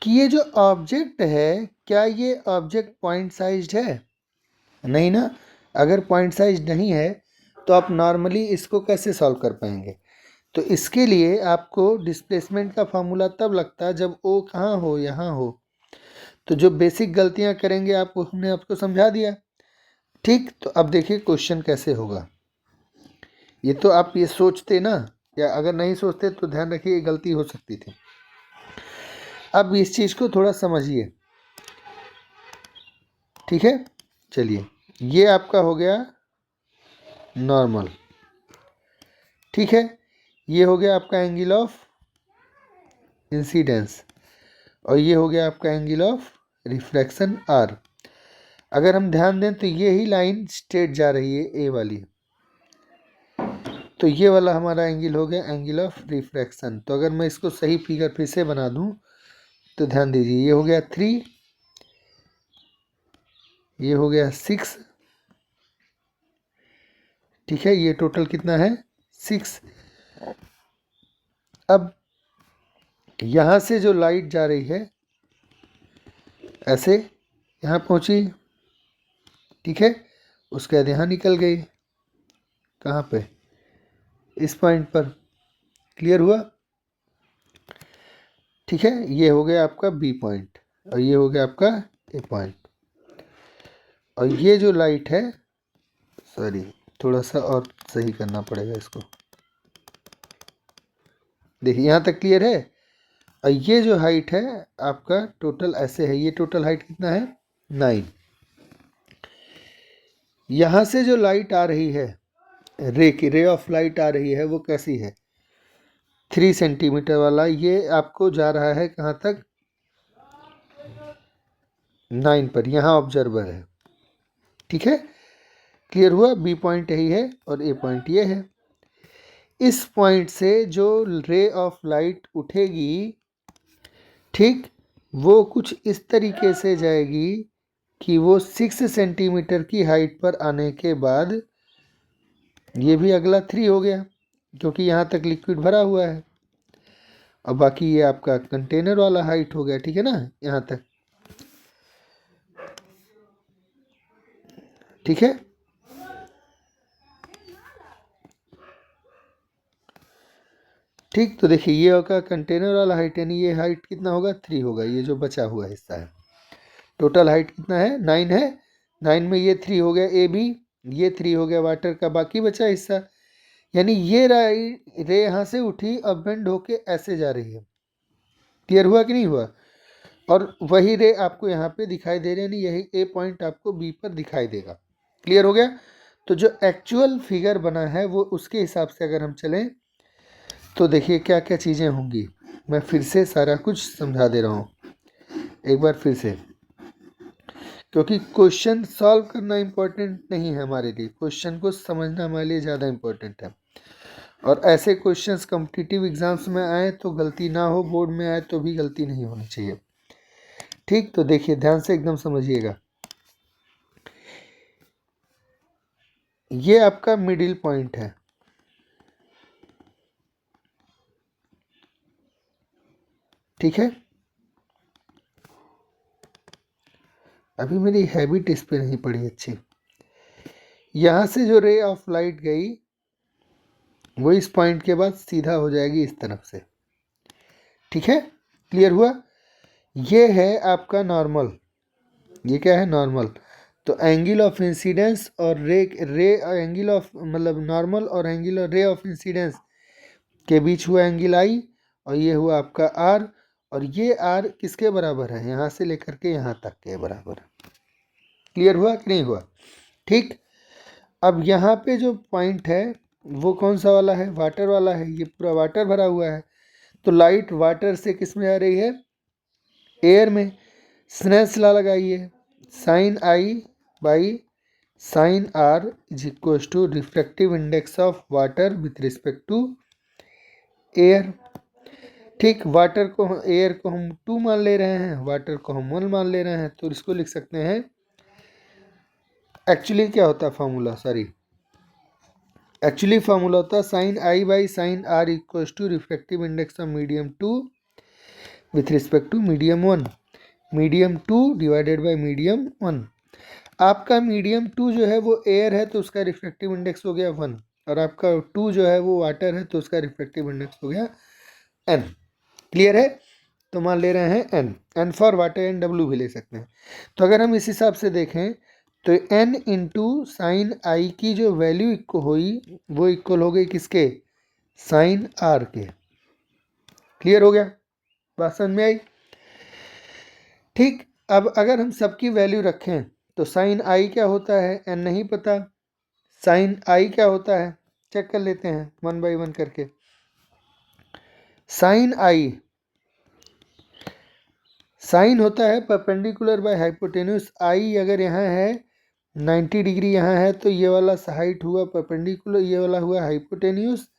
कि ये जो ऑब्जेक्ट है, क्या ये ऑब्जेक्ट पॉइंट साइज्ड है, नहीं ना। अगर पॉइंट साइज नहीं है तो आप नॉर्मली इसको कैसे सॉल्व कर पाएंगे, तो इसके लिए आपको डिस्प्लेसमेंट का फार्मूला तब लगता है जब ओ कहाँ हो, यहाँ हो। तो जो बेसिक गलतियाँ करेंगे आप, हमने आपको समझा दिया। ठीक, तो अब देखिए क्वेश्चन कैसे होगा। ये तो आप ये सोचते ना, या अगर नहीं सोचते तो ध्यान रखिए ये गलती हो सकती थी। अब इस चीज़ को थोड़ा समझिए। ठीक है, चलिए, ये आपका हो गया नॉर्मल। ठीक है, ये हो गया आपका एंगल ऑफ इंसिडेंस, और ये हो गया आपका एंगल ऑफ रिफ्रैक्शन आर। अगर हम ध्यान दें तो ये ही लाइन स्ट्रेट जा रही है, ए वाली, तो ये वाला हमारा एंगल हो गया एंगल ऑफ रिफ्रैक्शन। तो अगर मैं इसको सही फिगर फिर से बना दूं तो ध्यान दीजिए, ये हो गया 3, ये हो गया 6, ठीक है, ये टोटल कितना है 6। अब यहाँ से जो लाइट जा रही है ऐसे यहाँ पहुँची, ठीक है, उसके बाद यहाँ निकल गई, कहाँ पे, इस पॉइंट पर। क्लियर हुआ? ठीक है, ये हो गया आपका बी पॉइंट और ये हो गया आपका ए पॉइंट। और ये जो लाइट है, सॉरी थोड़ा सा और सही करना पड़ेगा इसको, देखिए यहाँ तक क्लियर है। और ये जो हाइट है आपका टोटल ऐसे है, ये टोटल हाइट कितना है 9। यहाँ से जो लाइट आ रही है, रे ऑफ लाइट आ रही है, वो कैसी है 3 सेंटीमीटर वाला, ये आपको जा रहा है कहाँ तक 9 पर, यहाँ ऑब्जर्वर है, ठीक है। क्लियर हुआ? बी पॉइंट यही है और ए पॉइंट ये है। इस पॉइंट से जो रे ऑफ लाइट उठेगी, ठीक, वो कुछ इस तरीके से जाएगी कि वो 6 सेंटीमीटर की हाइट पर आने के बाद, ये भी अगला 3 हो गया क्योंकि यहाँ तक लिक्विड भरा हुआ है, और बाकी ये आपका कंटेनर वाला हाइट हो गया, ठीक है ना, यहाँ तक, ठीक है। ठीक, तो देखिए ये होगा कंटेनर वाला हाइट, यानी ये हाइट कितना होगा 3 होगा, ये जो बचा हुआ हिस्सा है। टोटल हाइट कितना है 9 है, 9 में ये 3 हो गया ए बी, ये 3 हो गया वाटर का बाकी बचा हिस्सा, यानी ये रे यहाँ से उठी और बेंड होके ऐसे जा रही है। क्लियर हुआ कि नहीं हुआ? और वही रे आपको यहाँ पे दिखाई दे रहे हैं, यही ए पॉइंट आपको बी पर दिखाई देगा। क्लियर हो गया? तो जो एक्चुअल फिगर बना है वो उसके हिसाब से अगर हम चलें तो देखिए क्या क्या चीज़ें होंगी। मैं फिर से सारा कुछ समझा दे रहा हूँ एक बार फिर से, क्योंकि क्वेश्चन सॉल्व करना इम्पोर्टेंट नहीं है हमारे लिए, क्वेश्चन को समझना हमारे लिए ज़्यादा इम्पोर्टेंट है। और ऐसे क्वेश्चंस कॉम्पिटिटिव एग्जाम्स में आए तो गलती ना हो, बोर्ड में आए तो भी गलती नहीं होनी चाहिए। ठीक, तो देखिए ध्यान से एकदम समझिएगा, ये आपका मिडिल पॉइंट है, ठीक है। अभी मेरी हैबिट इस पे नहीं पड़ी अच्छी। यहाँ से जो रे ऑफ लाइट गई वो इस पॉइंट के बाद सीधा हो जाएगी इस तरफ से, ठीक है। क्लियर हुआ? ये है आपका नॉर्मल, ये क्या है नॉर्मल। तो एंगल ऑफ इंसिडेंस और रे एंगल ऑफ मतलब नॉर्मल और एंगल रे ऑफ इंसिडेंस के बीच हुआ एंगल आई, और ये हुआ आपका आर, और ये आर किसके बराबर है, यहाँ से लेकर के यहाँ तक के बराबर। क्लियर हुआ कि नहीं हुआ? ठीक, अब यहाँ पे जो पॉइंट है वो कौन सा वाला है, वाटर वाला है, ये पूरा वाटर भरा हुआ है। तो लाइट वाटर से किस में आ रही है, एयर में। स्नेल्स लॉ लगाइए, sine I by sine r is equal to refractive index of water with respect to air. ठीक, वाटर को एयर को हम 2 मान ले रहे हैं, वाटर को हम 1 मान ले रहे हैं, तो इसको लिख सकते हैं, एक्चुअली क्या होता है फार्मूला, सॉरी एक्चुअली फार्मूला होता है sine I by sine r equal to refractive index of medium 2 with respect to medium 1, medium 2 divided by medium 1। आपका मीडियम 2 जो है वो एयर है तो उसका रिफ्रैक्टिव इंडेक्स हो गया 1, और आपका 2 जो है वो वाटर है तो उसका रिफ्रैक्टिव इंडेक्स हो गया n। क्लियर है? तो मान ले रहे हैं n फॉर वाटर, एन डब्ल्यू भी ले सकते हैं। तो अगर हम इस हिसाब से देखें तो n इंटू साइन आई की जो वैल्यू इक्वल हुई वो इक्वल हो गई किसके, साइन आर के। क्लियर हो गया? बात समझ में आई? ठीक, अब अगर हम सबकी वैल्यू रखें तो साइन आई क्या होता है, n नहीं पता, साइन आई क्या होता है चेक कर लेते हैं 1 बाई 1 करके। साइन आई, साइन होता है परपेंडिकुलर बाय हाइपोटेन्यूस, आई अगर यहाँ है 90 डिग्री यहाँ है तो ये वाला हाइट हुआ परपेंडिकुलर, ये वाला हुआ हाइपोटेन्यूस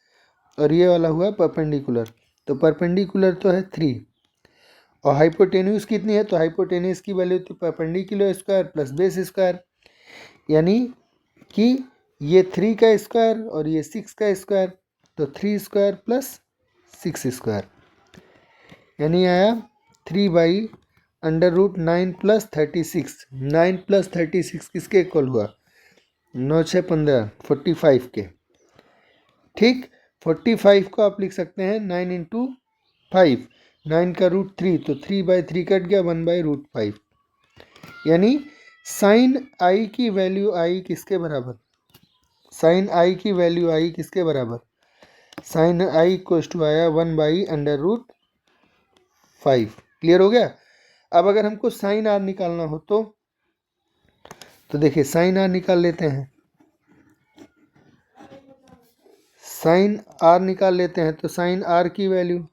और ये वाला हुआ परपेंडिकुलर। तो परपेंडिकुलर तो है 3 और हाइपोटेन्यूस कितनी है, तो हाइपोटेन्यूस की वैल्यू थी perpendicular square plus base square, यानी कि ये 3 का स्क्वायर और ये 6 का स्क्वायर, तो 3 स्क्वायर प्लस 6 स्क्वायर, यानी आया 3/√9 + 36। 9 + 36 किसके इक्वल हुआ, 9 6 15 45 के। ठीक, 45 को आप लिख सकते हैं 9 × 5, 9 का रूट 3, तो 3/3 कट गया, 1/√5, यानी साइन आई की वैल्यू आई किसके बराबर, साइन आई की वैल्यू आई किसके बराबर, साइन आई = आया 1/√5। क्लियर हो गया। अब अगर हमको साइन आर निकालना हो तो देखिए साइन आर निकाल लेते हैं, साइन आर निकाल लेते हैं। तो साइन आर की वैल्यू,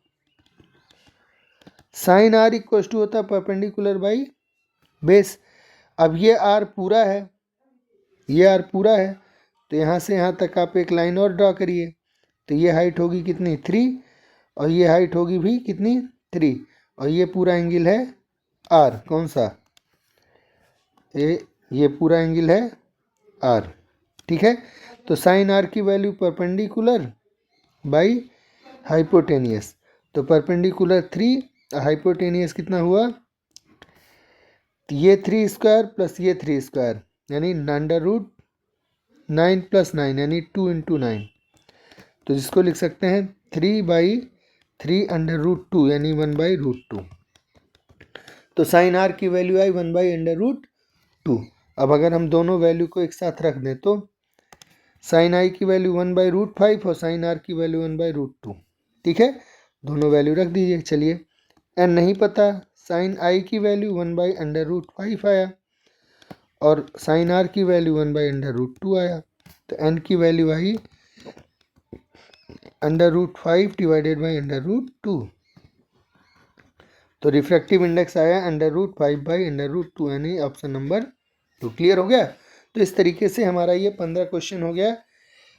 साइन आर = होता है परपेंडिकुलर बाई बेस। अब ये आर पूरा है, ये आर पूरा है, तो यहाँ से यहाँ तक आप एक लाइन और ड्रॉ करिए। तो ये हाइट होगी कितनी, 3, और ये हाइट होगी भी कितनी, 3, और ये पूरा एंगल है आर, कौन सा, ये पूरा एंगल है आर। ठीक है, तो साइन आर की वैल्यू परपेंडिकुलर बाई हाइपोटेनियस, तो परपेंडिकुलर 3, हाइपोटेनियस कितना हुआ, ये 3 स्क्वायर प्लस ये 3 स्क्वायर, यानी √9 + 9, यानी 2 × 9, तो जिसको लिख सकते हैं 3/3√2, यानी 1/√2। तो साइन आर की वैल्यू आई 1/√2। अब अगर हम दोनों वैल्यू को एक साथ रख दें तो साइन आई की वैल्यू 1/√5 और साइन आर की वैल्यू 1/√2। ठीक है, दोनों वैल्यू रख दीजिए। चलिए, एन नहीं पता, साइन आई की वैल्यू 1/√5 आया और साइन आर की वैल्यू 1/√2 आया, तो एन की वैल्यू आई √5 / √2। तो रिफ्रैक्टिव इंडेक्स आया √5/√2, यानी ऑप्शन नंबर 2। क्लियर हो गया। तो इस तरीके से हमारा ये 15 क्वेश्चन हो गया।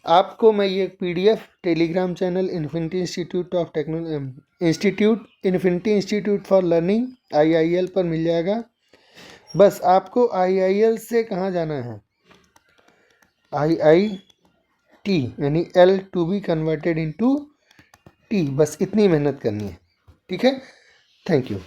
आपको मैं ये PDF Telegram channel infinity institute of infinity institute for learning IIL पर मिल जाएगा। बस आपको IIL से कहाँ जाना है, IIT, यानी L to be converted into T, बस इतनी मेहनत करनी है। ठीक है, थैंक यू।